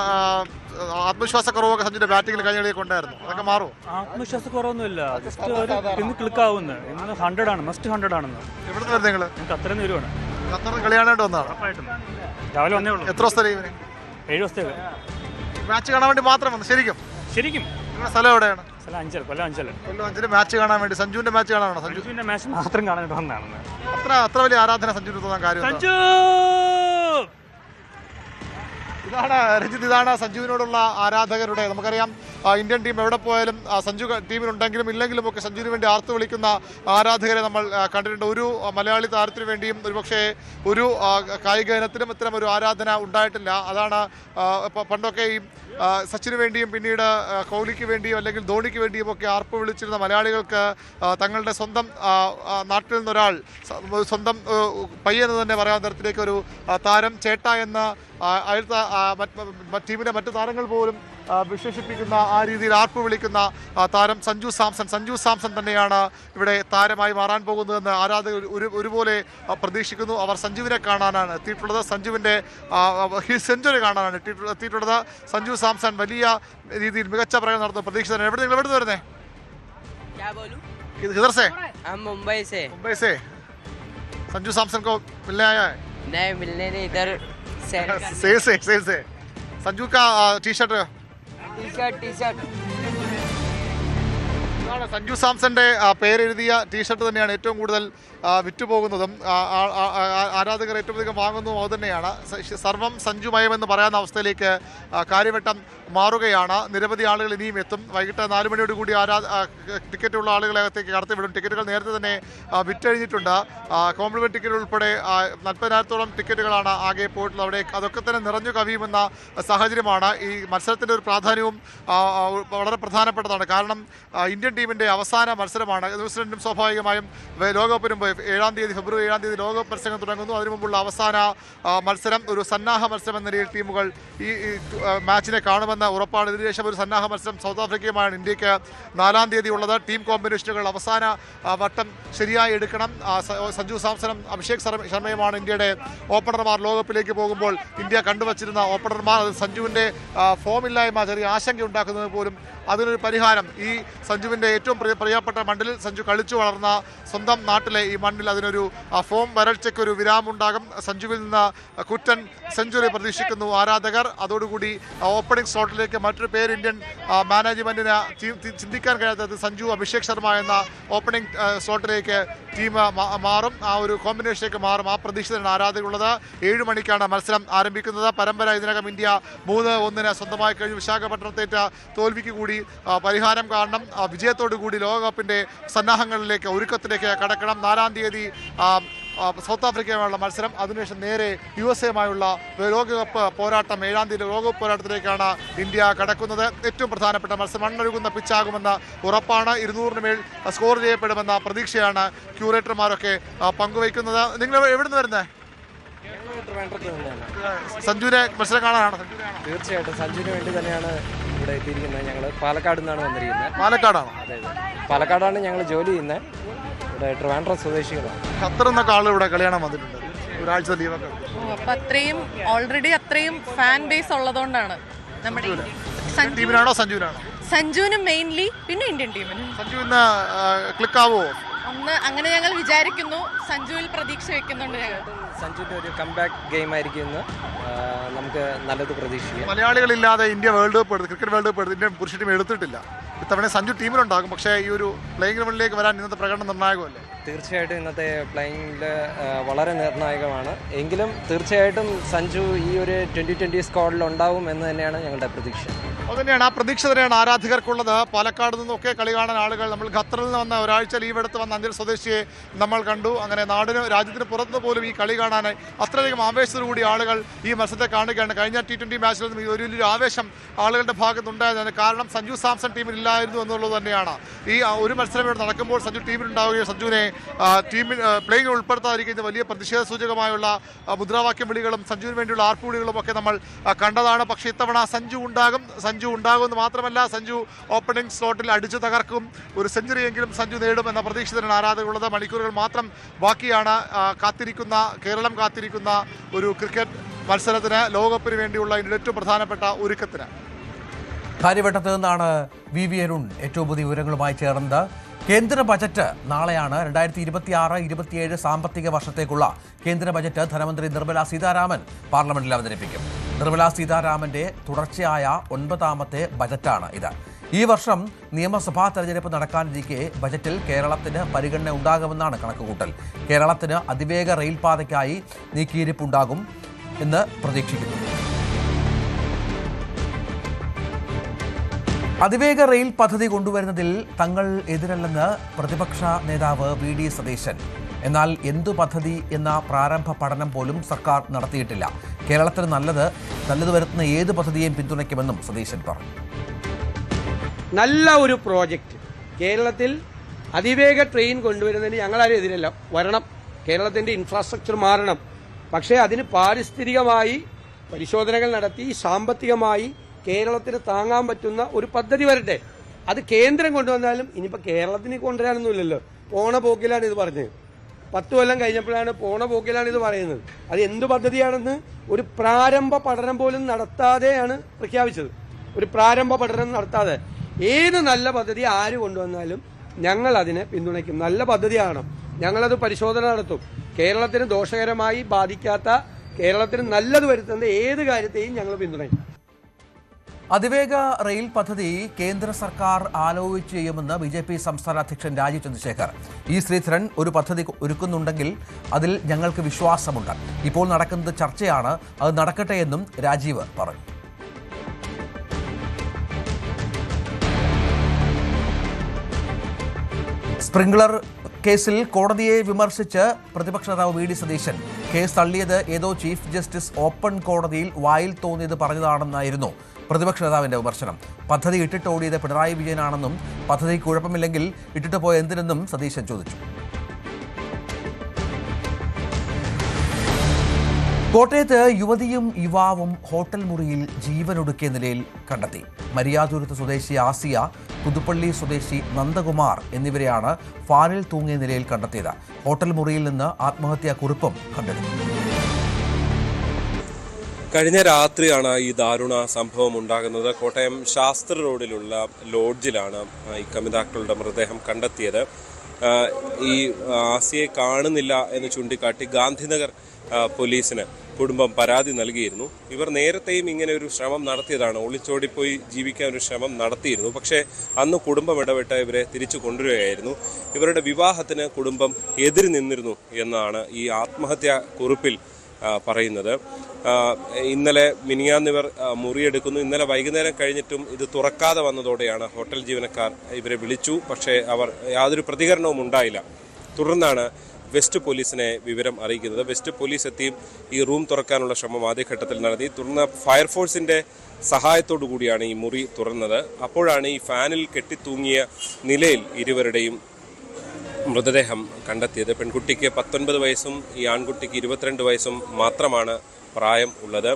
ആത്മവിശ്വാസക്കുറവൊക്കെ സഞ്ജുന്റെ ബാറ്റിംഗിൽ കഴിഞ്ഞ കളിയൊക്കെ ഉണ്ടായിരുന്നു. അതൊക്കെ മാറും? ആത്മവിശ്വാസക്കുറവൊന്നുമില്ല. ജസ്റ്റ് ഇന്ന് ക്ലിക്ക് ആവുന്നത്. ഇന്ന് 100 ആണ്, മസ്റ്റ് 100 ആണെന്ന്. എവിടെ നിന്ന് വരുന്നത് നിങ്ങൾ? എനിക്ക് അത്രയും ദൂരമാണ്. ഖത്തറിൽ കളി കാണാനായിട്ട് വന്നതാണ്? ഉറപ്പായിട്ടും. രാവിലെ വന്നേ ഉള്ളൂ. എത്ര ദിവസത്തെ ലീവിന്? 7 ദിവസത്തേക്ക്. മാച്ച് കാണാൻ വേണ്ടി മാത്രം വന്നു? ശരിക്കും നിങ്ങളുടെ സ്ഥലം എവിടെയാണ്? സ്ഥലം അഞ്ചൽ, കൊല്ലം 5 മാച്ച് കാണാൻ വേണ്ടി, സഞ്ജുവിന്റെ മാച്ച് കാണാനാണോ? സഞ്ജുവിന്റെ മാച്ച് മാത്രം കാണാനായിട്ട് വന്നതാണ്. അത്ര വലിയ ആരാധന സഞ്ജുവിന് തോന്നാൻ കാര്യം? ഇതാണ് സഞ്ജുവിനോടുള്ള ആരാധകരുടെ, നമുക്കറിയാം ഇന്ത്യൻ ടീം എവിടെ പോയാലും സഞ്ജു ടീമിലുണ്ടെങ്കിലും ഇല്ലെങ്കിലും ഒക്കെ സഞ്ജുവിന് വേണ്ടി ആർത്തു വിളിക്കുന്ന ആരാധകരെ നമ്മൾ കണ്ടിട്ടുണ്ട്. ഒരു മലയാളി താരത്തിന് വേണ്ടിയും ഒരുപക്ഷെ ഒരു കായിക ഇനത്തിനും ഇത്തരം ഒരു ആരാധന ഉണ്ടായിട്ടില്ല. അതാണ് പണ്ടൊക്കെ ഈ സച്ചിന് വേണ്ടിയും പിന്നീട് കോഹ്ലിക്ക് വേണ്ടിയും അല്ലെങ്കിൽ ധോണിക്ക് വേണ്ടിയും ഒക്കെ ആർപ്പ് വിളിച്ചിരുന്ന മലയാളികൾക്ക് തങ്ങളുടെ സ്വന്തം നാട്ടിൽ നിന്നൊരാൾ, സ്വന്തം പയ്യെന്ന് തന്നെ പറയാൻ തരത്തിലേക്ക് ഒരു താരം, ചേട്ട എന്ന ടീമിലെ മറ്റു താരങ്ങൾ പോലും വിശേഷിപ്പിക്കുന്ന ആ രീതിയിൽ ആർപ്പ് വിളിക്കുന്ന താരം സഞ്ജു സാംസൺ തന്നെയാണ് ഇവിടെ താരമായി മാറാൻ പോകുന്നതെന്ന് ആരാധകർ ഒരുപോലെ പ്രതീക്ഷിക്കുന്നു. അവർ സഞ്ജുവിനെ കാണാനാണ് എത്തിയിട്ടുള്ളത്. സഞ്ജുവിൻ്റെ സെഞ്ചുറി കാണാനാണ് എത്തിയിട്ടുള്ളത്. സഞ്ജു സാംസൺ വലിയ രീതിയിൽ മികച്ച പ്രകടനം നടത്തുന്ന പ്രതീക്ഷിതരാണ്. എവിടെ നിങ്ങൾ എവിടെ വരുന്നേ? किधर से? हम मुंबई से। संजू सैमसन को मिलने आया है? नहीं, मिलने नहीं, इधर सेल से। संजू का टी शर्ट സഞ്ജു സാംസന്റെ പേരെഴുതിയ ടീഷർട്ട് തന്നെയാണ് ഏറ്റവും കൂടുതൽ വിറ്റുപോകുന്നതും ആരാധകർ ഏറ്റവും അധികം വാങ്ങുന്നതും അത് തന്നെയാണ്. സർവം സഞ്ജുമയമെന്ന് പറയാവുന്ന അവസ്ഥയിലേക്ക് കാര്യവട്ടം മാറുകയാണ്. നിരവധി ആളുകൾ ഇനിയും എത്തും. വൈകിട്ട് 4 മണിയോട് കൂടി ടിക്കറ്റുള്ള ആളുകളെ അകത്തേക്ക് കടത്തിവിടും. ടിക്കറ്റുകൾ നേരത്തെ തന്നെ വിറ്റഴിഞ്ഞിട്ടുണ്ട്. കോംപ്ലിമെന്റ് ടിക്കറ്റ് ഉൾപ്പെടെ 40,000-ഓളം ടിക്കറ്റുകളാണ് ആകെ പോയിട്ടുള്ളത്. അവിടെ അതൊക്കെ തന്നെ നിറഞ്ഞു കവിയുമെന്ന സാഹചര്യമാണ്. ഈ മത്സരത്തിൻ്റെ ഒരു പ്രാധാന്യവും വളരെ പ്രധാനപ്പെട്ടതാണ്. കാരണം ഇന്ത്യൻ ടീമിൻ്റെ അവസാന മത്സരമാണ്. ന്യൂസിലൻഡും സ്വാഭാവികമായും ലോകകപ്പിനും ഫെബ്രുവരി 7 തീയതി ലോകകപ്പ് മത്സരങ്ങൾ തുടങ്ങുന്നു. അതിനു മുമ്പുള്ള അവസാന മത്സരം ഒരു സന്നാഹ മത്സരം എന്ന നിലയിൽ ടീമുകൾ ഈ മാച്ചിനെ കാണുമെന്ന എന്ന് ഉറപ്പാണ്. ഇതിനുശേഷം ഒരു സന്നാഹ മത്സരം സൗത്ത് ആഫ്രിക്കയുമാണ് ഇന്ത്യക്ക് 4-ാം തീയതി ഉള്ളത്. ടീം കോമ്പിനേഷനുകൾ അവസാന വട്ടം ശരിയായി എടുക്കണം. സഞ്ജു സാംസണും അഭിഷേക് ശർമ്മയുമാണ് ഇന്ത്യയുടെ ഓപ്പണർമാർ. ലോകകപ്പിലേക്ക് പോകുമ്പോൾ ഇന്ത്യ കണ്ടുവച്ചിരുന്ന ഓപ്പണർമാർ. അത് സഞ്ജുവിൻ്റെ ഫോമില്ലായ്മ ചെറിയ ആശങ്ക ഉണ്ടാക്കുന്നത് പോലും അതിനൊരു പരിഹാരം ഈ സഞ്ജുവിൻ്റെ ഏറ്റവും പ്രിയപ്പെട്ട മണ്ണിൽ സഞ്ജു കളിച്ചു വളർന്ന സ്വന്തം നാട്ടിലെ ഈ മണ്ണിൽ അതിനൊരു ഫോം വരൾച്ചയ്ക്കൊരു വിരാമുണ്ടാകും. സഞ്ജുവിൽ നിന്ന് കുറ്റൻ സെഞ്ചുറി പ്രതീക്ഷിക്കുന്നു ആരാധകർ. അതോടുകൂടി ഓപ്പണിംഗ് സ്ലോട്ടിലേക്ക് മറ്റൊരു പേര് ഇന്ത്യൻ മാനേജ്മെൻറ്റിന് ചിന്തിക്കാൻ കഴിയാത്തത് സഞ്ജു അഭിഷേക് ശർമ്മ എന്ന ഓപ്പണിംഗ് സ്ലോട്ടിലേക്ക് ടീം മാറും. ആ ഒരു കോമ്പിനേഷനിലേക്ക് മാറും. ആ പ്രതീക്ഷയിലാണ് ആരാധകരുള്ളത്. 7 മണിക്കാണ് മത്സരം ആരംഭിക്കുന്നത്. പരമ്പര ഇതിനകം ഇന്ത്യ 3-1 സ്വന്തമായി കഴിഞ്ഞു. വിശാഖപട്ടണത്തേറ്റ തോൽവിക്ക് കൂടി പരിഹാരം കാണണം. വിജയത്തോടു കൂടി ലോകകപ്പിൻ്റെ സന്നാഹങ്ങളിലേക്ക് ഒരുക്കത്തിലേക്ക് കടക്കണം. 4-ാം തീയതി സൗത്ത് ആഫ്രിക്കയുമായുള്ള മത്സരം. അതിനുശേഷം നേരെ USA-യുമായുള്ള ലോകകപ്പ് പോരാട്ടം. 7-ാം തീയതി ലോകകപ്പ് പോരാട്ടത്തിലേക്കാണ് ഇന്ത്യ കടക്കുന്നത്. ഏറ്റവും പ്രധാനപ്പെട്ട മത്സരം മണ്ണൊഴുകുന്ന പിച്ചാകുമെന്ന് ഉറപ്പാണ്. 200-ന് മേൽ സ്കോർ ചെയ്യപ്പെടുമെന്ന പ്രതീക്ഷയാണ് ക്യൂറേറ്റർമാരൊക്കെ പങ്കുവയ്ക്കുന്നത്. നിങ്ങൾ എവിടെ നിന്ന് വരുന്നത്? സഞ്ജുവിനെ മത്സരം കാണാനാണ്? തീർച്ചയായിട്ടും സഞ്ജുവിന് വേണ്ടി തന്നെയാണ് ഇവിടെ എത്തിയിരിക്കുന്നത്. ഞങ്ങൾ പാലക്കാട് നിന്നാണ് വന്നിരിക്കുന്നത്. പാലക്കാടാണ്? അതെ അതെ, പാലക്കാടാണ് ഞങ്ങൾ ജോലി ചെയ്യുന്നത്. ഇവിടെ ട്രിവാൻഡ്രം സ്വദേശികളാണ്. ഖത്തറിൽ നിന്നൊക്കെ ആൾ ഇവിടെ കളി കാണാൻ വന്നിട്ടുണ്ട്. ഒരാഴ്ച ലീവൊക്കെ. അപ്പൊ അത്രയും ഓൾറെഡി അത്രയും ഫാൻ ബേസ് ഉള്ളതുകൊണ്ടാണ് നമ്മുടെ ടീമിനാണോ സഞ്ജുവിനാണോ? സഞ്ജുവിനും മെയിൻലി, പിന്നെ ഇന്ത്യൻ ടീമിനും. സഞ്ജുവിന് ക്ലിക്കാവോ? ഒന്ന് അങ്ങനെ ഞങ്ങൾ വിചാരിക്കുന്നു. സഞ്ജുവിൽ പ്രതീക്ഷ വെക്കുന്നുണ്ട് ഞങ്ങൾ. സഞ്ജുവിൻ്റെ ഒരു കംബാക്ക് ഗെയിം ആയിരിക്കും ഇന്ന്. നമുക്ക് നല്ലത് പ്രതീക്ഷിക്കാം. മലയാളികളില്ലാതെ India world cup cricket world cup Indian പുരുഷ ടീം എടുത്തിട്ടില്ല. ഇത്തവണ സഞ്ജു ടീമിലുണ്ടാകും. പക്ഷേ ഈ ഒരു പ്ലേയിങ് ലെവലിലേക്ക് വരാൻ ഇന്നത്തെ പ്രകടനം നിർണായകമല്ലേ? തീർച്ചയായിട്ടും ഇന്നത്തെ പ്ലേയിങ്ങിൽ വളരെ നിർണായകമാണ്. എങ്കിലും തീർച്ചയായിട്ടും സഞ്ജു ഈ ഒരു 2020 സ്ക്വാഡിൽ ഉണ്ടാവും എന്ന് തന്നെയാണ് ഞങ്ങളുടെ പ്രതീക്ഷ. അതുതന്നെയാണ്, ആ പ്രതീക്ഷ തന്നെയാണ് ആരാധകർക്കുള്ളത്. പാലക്കാട് നിന്നൊക്കെ കളി കാണാൻ ആളുകൾ, നമ്മൾ ഖത്തറിൽ നിന്ന് വന്ന ഒരാഴ്ച ലീവ് എടുത്ത് വന്ന അഞ്ചൽ സ്വദേശിയെ നമ്മൾ കണ്ടു. അങ്ങനെ രാജ്യത്തിന് പുറത്ത് പോലും ഈ കളി കാണാനായി അത്രയധികം ആവേശത്തോടുകൂടി ആളുകൾ ഈ മത്സരത്തെ കാണുകയാണ്. കഴിഞ്ഞ T20 മാച്ചിൽ നിന്നും ഒരു വലിയൊരു ആവേശം ആളുകളുടെ ഭാഗത്തുണ്ടായതാണ്. കാരണം സഞ്ജു സാംസൺ ടീമിൽ ഇല്ലായിരുന്നു എന്നുള്ളത് തന്നെയാണ്. ഈ ഒരു മത്സരം ഇവിടെ നടക്കുമ്പോൾ സഞ്ജു ടീമിലുണ്ടാവുകയും സഞ്ജുവിനെ ടീമിൽ പ്ലേയിങ്ങിൽ ഉൾപ്പെടുത്താതിരിക്കുന്ന വലിയ പ്രതിഷേധ സൂചകമായുള്ള മുദ്രാവാക്യം വിളികളും സഞ്ജുവിന് വേണ്ടിയുള്ള ആർപ്പുവിളികളും ഒക്കെ നമ്മൾ കണ്ടതാണ്. പക്ഷേ ഇത്തവണ സഞ്ജു ഉണ്ടാകുമെന്ന് മാത്രമല്ല, സഞ്ജു ഓപ്പണിംഗ് സ്ലോട്ടിൽ അടിച്ചു തകർക്കും. ഒരു സെഞ്ചുറിയെങ്കിലും സഞ്ജു നേടും എന്ന പ്രതീക്ഷയിലാണ് ആരാധകരുള്ളത്. മണിക്കൂറുകൾ മാത്രം ബാക്കിയാണ് കേരളം കാത്തിരിക്കുന്ന ഒരു ക്രിക്കറ്റ് മത്സരത്തിന്, ലോകകപ്പിന് വേണ്ടിയുള്ള ഇതിൻ്റെ ഏറ്റവും പ്രധാനപ്പെട്ട ഒരുക്കത്തിന്. കാര്യവട്ടത്ത് നിന്നാണ് VV അരുൺ ഏറ്റവും പുതിയ വിവരങ്ങളുമായി ചേർന്നത്. കേന്ദ്ര ബജറ്റ് നാളെയാണ്. 2026-27 സാമ്പത്തിക വർഷത്തേക്കുള്ള കേന്ദ്ര ബജറ്റ് ധനമന്ത്രി നിർമ്മല സീതാരാമൻ പാർലമെന്റിൽ അവതരിപ്പിക്കും. നിർമ്മല സീതാരാമന്റെ തുടർച്ചയായ 9ാമത്തെ ബജറ്റാണ് ഇത്. ഈ വർഷം നിയമസഭാ തെരഞ്ഞെടുപ്പ് നടക്കാനിരിക്കെ ബജറ്റിൽ കേരളത്തിന് പരിഗണന ഉണ്ടാകുമെന്നാണ് കണക്കുകൂട്ടൽ. കേരളത്തിന് അതിവേഗ റെയിൽപാതയ്ക്കായി നീക്കിയിരിപ്പുണ്ടാകും എന്ന് പ്രതീക്ഷിക്കുന്നു. അതിവേഗ റെയിൽ പദ്ധതി കൊണ്ടുവരുന്നതിൽ തങ്ങൾ എതിരല്ലെന്ന് പ്രതിപക്ഷ നേതാവ് VD സതീശൻ. എന്നാൽ എന്തു പദ്ധതി എന്ന പ്രാരംഭ പഠനം പോലും സർക്കാർ നടത്തിയിട്ടില്ല. കേരളത്തിന് നല്ലത് വരുത്തുന്ന ഏത് പദ്ധതിയെയും പിന്തുണയ്ക്കുമെന്നും സതീശൻ പറഞ്ഞു. നല്ല ഒരു പ്രോജക്റ്റ് കേരളത്തിൽ അതിവേഗ ട്രെയിൻ കൊണ്ടുവരുന്നതിന് ഞങ്ങളാരും എതിരല്ല. വരണം, കേരളത്തിൻ്റെ ഇൻഫ്രാസ്ട്രക്ചർ മാറണം. പക്ഷേ അതിന് പാരിസ്ഥിതികമായി പരിശോധനകൾ നടത്തി സാമ്പത്തികമായി കേരളത്തിന് താങ്ങാൻ പറ്റുന്ന ഒരു പദ്ധതി വരട്ടെ. അത് കേന്ദ്രം കൊണ്ടുവന്നാലും ഇനിയിപ്പോൾ കേരളത്തിന് കൊണ്ടുവരാനൊന്നുമില്ലല്ലോ. പോണ പോക്കിലാണ് ഇത് പറഞ്ഞത്. 10 കൊല്ലം കഴിഞ്ഞപ്പോഴാണ് പോണ പോക്കിലാണ് ഇത് പറയുന്നത്. അത് എന്ത് പദ്ധതിയാണെന്ന് ഒരു പ്രാരംഭ പഠനം പോലും നടത്താതെയാണ് പ്രഖ്യാപിച്ചത്. ഒരു പ്രാരംഭ പഠനം നടത്താതെ ഏത് നല്ല പദ്ധതി ആര് കൊണ്ടുവന്നാലും ഞങ്ങൾ അതിനെ പിന്തുണയ്ക്കും. നല്ല പദ്ധതിയാണ്, ഞങ്ങളത് പരിശോധന നടത്തും. കേരളത്തിന് ദോഷകരമായി ബാധിക്കാത്ത, കേരളത്തിന് നല്ലത് വരുത്തുന്ന ഏത് കാര്യത്തെയും ഞങ്ങൾ പിന്തുണയ്ക്കും. അതിവേഗ റെയിൽ പദ്ധതി കേന്ദ്ര സർക്കാർ ആലോചിച്ച് ചെയ്യുമെന്ന് BJP സംസ്ഥാന അധ്യക്ഷൻ രാജീവ് ചന്ദ്രശേഖർ. ശ്രീധരൻ ഒരു പദ്ധതി ഒരുക്കുന്നുണ്ടെങ്കിൽ അതിൽ ഞങ്ങൾക്ക് വിശ്വാസമുണ്ട്. ഇപ്പോൾ നടക്കുന്നത് ചർച്ചയാണ്, അത് നടക്കട്ടെ എന്നും രാജീവ് പറഞ്ഞു. സ്പ്രിംഗ്ലർ കേസിൽ കോടതിയെ വിമർശിച്ച് പ്രതിപക്ഷ നേതാവ് VD സതീശൻ. കേസ് തള്ളിയത് ഏതോ ചീഫ് ജസ്റ്റിസ് ഓപ്പൺ കോടതിയിൽ വായിൽ തോന്നിയത് പറഞ്ഞതാണെന്നായിരുന്നു പ്രതിപക്ഷ നേതാവിന്റെ വിമർശനം. പദ്ധതി ഇട്ടിട്ടോടിയത് പിണറായി വിജയനാണെന്നും പദ്ധതി കുഴപ്പമില്ലെങ്കിൽ ഇട്ടിട്ട് പോയ എന്തിനെന്നും സതീശൻ ചോദിച്ചു. കോട്ടയത്ത് യുവതിയും യുവാവും ഹോട്ടൽ മുറിയിൽ ജീവനൊടുക്കിയ നിലയിൽ കണ്ടെത്തി. മരിയാതുരത്ത് സ്വദേശി ആസിയ, പുതുപ്പള്ളി സ്വദേശി നന്ദകുമാർ എന്നിവരെയാണ് ഫാനിൽ തൂങ്ങിയ നിലയിൽ കണ്ടെത്തിയത്. ഹോട്ടൽ മുറിയിൽ നിന്ന് ആത്മഹത്യാ കുറിപ്പും കണ്ടെടുത്തു. കഴിഞ്ഞ രാത്രിയാണ് ഈ ദാരുണ സംഭവം ഉണ്ടാകുന്നത്. കോട്ടയം ശാസ്ത്ര റോഡിലുള്ള ലോഡ്ജിലാണ് ഈ കമിതാക്കളുടെ മൃതദേഹം കണ്ടെത്തിയത്. ഈ ആസിയെ കാണുന്നില്ല എന്ന് ചൂണ്ടിക്കാട്ടി ഗാന്ധിനഗർ പോലീസിന് കുടുംബം പരാതി നൽകിയിരുന്നു. ഇവർ നേരത്തെയും ഇങ്ങനെ ഒരു ശ്രമം നടത്തിയതാണ്. ഒളിച്ചോടിപ്പോയി ജീവിക്കാൻ ഒരു ശ്രമം നടത്തിയിരുന്നു. പക്ഷേ അന്ന് കുടുംബം ഇടപെട്ട് ഇവരെ തിരിച്ചു കൊണ്ടുവരികയായിരുന്നു. ഇവരുടെ വിവാഹത്തിന് കുടുംബം എതിര് നിന്നിരുന്നു എന്നാണ് ഈ ആത്മഹത്യാ കുറിപ്പിൽ പറയുന്നത്. ഇന്നലെ മിനിയാന്നിവർ മുറിയെടുക്കുന്നു. ഇന്നലെ വൈകുന്നേരം കഴിഞ്ഞിട്ടും ഇത് തുറക്കാതെ വന്നതോടെയാണ് ഹോട്ടൽ ജീവനക്കാർ ഇവരെ വിളിച്ചു. പക്ഷേ അവർ യാതൊരു പ്രതികരണവും ഉണ്ടായില്ല. തുടർന്നാണ് വെസ്റ്റ് പോലീസിനെ വിവരം അറിയിക്കുന്നത്. വെസ്റ്റ് പോലീസ് എത്തിയും ഈ റൂം തുറക്കാനുള്ള ശ്രമം ആദ്യഘട്ടത്തിൽ നടത്തി. തുടർന്ന് ഫയർഫോഴ്സിന്റെ സഹായത്തോടു കൂടിയാണ് ഈ മുറി തുറന്നത്. അപ്പോഴാണ് ഈ ഫാനിൽ കെട്ടിത്തൂങ്ങിയ നിലയിൽ ഇരുവരുടെയും മൃതദേഹം കണ്ടെത്തിയത്. പെൺകുട്ടിക്ക് 19 വയസ്സും ഈ ആൺകുട്ടിക്ക് 22 വയസ്സും മാത്രമാണ് പ്രായം ഉള്ളത്.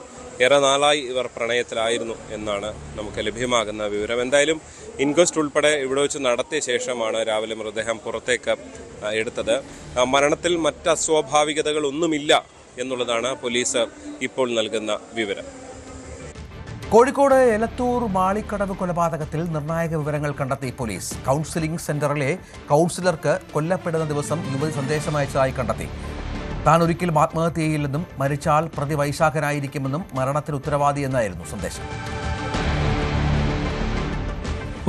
ഏറെ നാളായി ഇവർ പ്രണയത്തിലായിരുന്നു എന്നാണ് നമുക്ക് ലഭ്യമാകുന്ന വിവരം. എന്തായാലും ഇൻക്വസ്റ്റ് ഉൾപ്പെടെ ഇവിടെ വെച്ച് നടത്തിയ ശേഷമാണ് രാവിലെ മൃതദേഹം പുറത്തേക്ക് എടുത്തത്. മരണത്തിൽ മറ്റ് അസ്വാഭാവികതകളൊന്നുമില്ല എന്നുള്ളതാണ് പോലീസ് ഇപ്പോൾ നൽകുന്ന വിവരം. കോഴിക്കോട് എലത്തൂർ മാളിക്കടവ് കൊലപാതകത്തിൽ നിർണായക വിവരങ്ങൾ കണ്ടെത്തി പോലീസ്. കൗൺസിലിംഗ് സെന്ററിലെ കൗൺസിലർക്ക് കൊല്ലപ്പെടുന്ന ദിവസം യുവതി സന്ദേശമയച്ചതായി കണ്ടെത്തി. താൻ ഒരിക്കലും ആത്മഹത്യ ചെയ്യില്ലെന്നും മരിച്ചാൽ പ്രതി വൈശാഖനായിരിക്കുമെന്നും മരണത്തിന് ഉത്തരവാദി എന്നായിരുന്നു സന്ദേശം.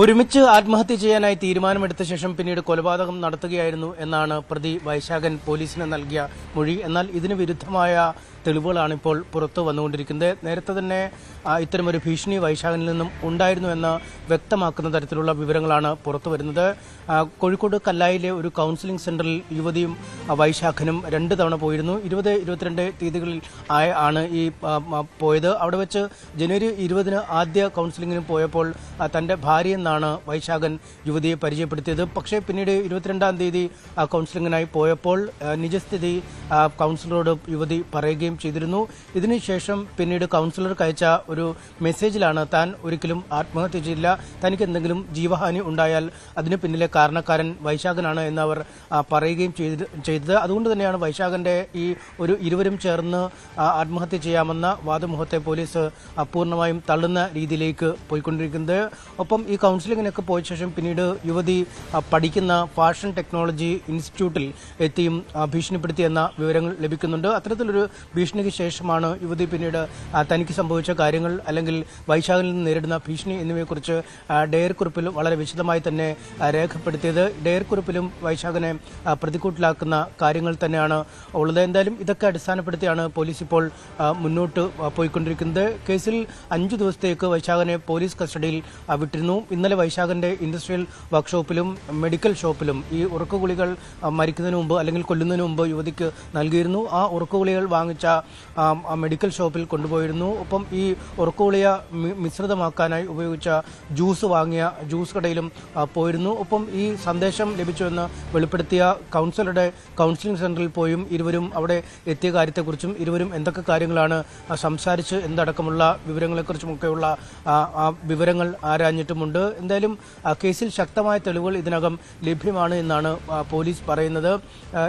ഒരുമിച്ച് ആത്മഹത്യ ചെയ്യാനായി തീരുമാനമെടുത്ത ശേഷം പിന്നീട് കൊലപാതകം നടത്തുകയായിരുന്നു എന്നാണ് പ്രതി വൈശാഖൻ പോലീസിന് നൽകിയ മൊഴി. എന്നാൽ ഇതിന് വിരുദ്ധമായ തെളിവുകളാണ് ഇപ്പോൾ പുറത്തു വന്നുകൊണ്ടിരിക്കുന്നത്. നേരത്തെ തന്നെ ഇത്തരമൊരു ഭീഷണി വൈശാഖനിൽ നിന്നും ഉണ്ടായിരുന്നു എന്ന് വ്യക്തമാക്കുന്ന തരത്തിലുള്ള വിവരങ്ങളാണ് പുറത്തു വരുന്നത്. കോഴിക്കോട് കല്ലായിലെ ഒരു കൗൺസിലിംഗ് സെന്ററിൽ യുവതിയും വൈശാഖനും 2 തവണ പോയിരുന്നു. 20, 22 തീയതികളിൽ ആണ് ഈ പോയത്. അവിടെ വെച്ച് ജനുവരി 20 ആദ്യ കൗൺസിലിംഗിന് പോയപ്പോൾ തന്റെ ഭാര്യയെന്നാണ് വൈശാഖൻ യുവതിയെ പരിചയപ്പെടുത്തിയത്. പക്ഷേ പിന്നീട് 22-ാം തീയതി കൗൺസിലിംഗിനായി പോയപ്പോൾ നിജസ്ഥിതി കൗൺസിലറോട് യുവതി പറയുകയും ചെയ്തിരുന്നു. ഇതിനുശേഷം പിന്നീട് കൗൺസിലർക്ക് അയച്ച ഒരു മെസ്സേജിലാണ് താൻ ഒരിക്കലും ആത്മഹത്യ ചെയ്യില്ല, തനിക്ക് എന്തെങ്കിലും ജീവഹാനി ഉണ്ടായാൽ അതിന് പിന്നിലെ കാരണക്കാരൻ വൈശാഖനാണ് എന്നവർ പറയുകയും ചെയ്തത്. അതുകൊണ്ട് തന്നെയാണ് വൈശാഖന്റെ ഈ ഒരു ഇരുവരും ചേർന്ന് ആത്മഹത്യ ചെയ്യാമെന്ന വാദമുഖത്തെ പോലീസ് പൂർണ്ണമായും തള്ളുന്ന രീതിയിലേക്ക് പോയിക്കൊണ്ടിരിക്കുന്നത്. ഒപ്പം ഈ കൗൺസിലിങ്ങിനൊക്കെ പോയ ശേഷം പിന്നീട് യുവതി പഠിക്കുന്ന ഫാഷൻ ടെക്നോളജി ഇൻസ്റ്റിറ്റ്യൂട്ടിൽ എത്തിയും ഭീഷണിപ്പെടുത്തിയെന്ന വിവരങ്ങൾ ലഭിക്കുന്നുണ്ട്. അത്തരത്തിലൊരു ഭീഷണിക്ക് ശേഷമാണ് യുവതി പിന്നീട് തനിക്ക് സംഭവിച്ച കാര്യങ്ങൾ അല്ലെങ്കിൽ വൈശാഖനിൽ നിന്ന് നേരിടുന്ന ഭീഷണി എന്നിവയെക്കുറിച്ച് ഡയറി കുറിപ്പിൽ വളരെ വിശദമായി തന്നെ രേഖപ്പെടുത്തിയത്. ഡയറി കുറിപ്പിലും വൈശാഖനെ പ്രതിക്കൂട്ടിലാക്കുന്ന കാര്യങ്ങൾ തന്നെയാണ് ഉള്ളത്. എന്തായാലും ഇതൊക്കെ അടിസ്ഥാനപ്പെടുത്തിയാണ് പോലീസ് ഇപ്പോൾ മുന്നോട്ട് പോയിക്കൊണ്ടിരിക്കുന്നത്. കേസിൽ 5 ദിവസത്തേക്ക് വൈശാഖനെ പോലീസ് കസ്റ്റഡിയിൽ വിട്ടിരുന്നു. ഇന്നലെ വൈശാഖന്റെ ഇൻഡസ്ട്രിയൽ വർക്ക്ഷോപ്പിലും മെഡിക്കൽ ഷോപ്പിലും ഈ ഉറക്കുഗുളികൾ മരിക്കുന്നതിന് മുമ്പ് അല്ലെങ്കിൽ കൊല്ലുന്നതിന് മുമ്പ് യുവതിക്ക് നൽകിയിരുന്നു. ആ ഉറക്കുഗുളികൾ വാങ്ങിച്ച മെഡിക്കൽ ഷോപ്പിൽ കൊണ്ടുപോയിരുന്നു. ഒപ്പം ഈ ഉറക്കുഗുളിക മിശ്രിതമാക്കാനായി ഉപയോഗിച്ച ജ്യൂസ് വാങ്ങിയ ജ്യൂസ് കടയിലും പോയിരുന്നു. ഒപ്പം ഈ സന്ദേശം ലഭിച്ചുവെന്ന് വെളിപ്പെടുത്തിയ കൗൺസിലറുടെ കൗൺസിലിംഗ് സെന്ററിൽ പോയും ഇരുവരും അവിടെ എത്തിയ കാര്യത്തെക്കുറിച്ചും ഇരുവരും എന്തൊക്കെ കാര്യങ്ങളാണ് സംസാരിച്ച് എന്തടക്കമുള്ള വിവരങ്ങളെക്കുറിച്ചുമൊക്കെയുള്ള വിവരങ്ങൾ ആരാഞ്ഞിട്ടുമുണ്ട്. എന്തായാലും കേസിൽ ശക്തമായ തെളിവുകൾ ഇതിനകം ലഭ്യമാണ് എന്നാണ് പോലീസ് പറയുന്നത്.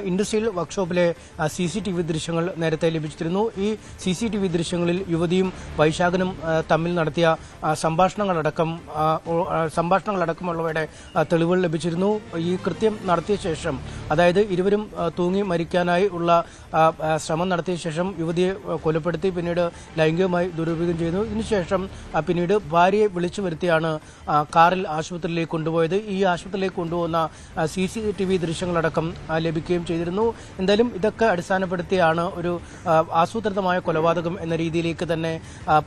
ഇൻഡസ്ട്രിയൽ വർക്ക്ഷോപ്പിലെ CCTV ദൃശ്യങ്ങൾ നേരത്തെ ലഭിച്ചിരുന്നു. ഈ CCTV ദൃശ്യങ്ങളിൽ യുവതിയും വൈശാഖനും തമ്മിൽ നടത്തിയ സംഭാഷണങ്ങളടക്കമുള്ളവയുടെ തെളിവുകൾ ലഭിച്ചിരുന്നു. ഈ കൃത്യം നടത്തിയ ശേഷം, അതായത് ഇരുവരും തൂങ്ങി മരിക്കാനായി ഉള്ള ശ്രമം നടത്തിയ ശേഷം യുവതിയെ കൊലപ്പെടുത്തി പിന്നീട് ലൈംഗികമായി ദുരുപയോഗം ചെയ്യുന്നു. ഇതിനുശേഷം പിന്നീട് ഭാര്യയെ വിളിച്ചു വരുത്തിയാണ് കാറിൽ ആശുപത്രിയിലേക്ക് കൊണ്ടുപോയത്. ഈ ആശുപത്രിയിലേക്ക് കൊണ്ടുപോകുന്ന CCTV ദൃശ്യങ്ങളടക്കം ലഭിക്കുകയും ചെയ്തിരുന്നു. എന്തായാലും ഇതൊക്കെ അടിസ്ഥാനപ്പെടുത്തിയാണ് ഒരു ആസൂത്രിതമായ കൊലപാതകം എന്ന രീതിയിലേക്ക് തന്നെ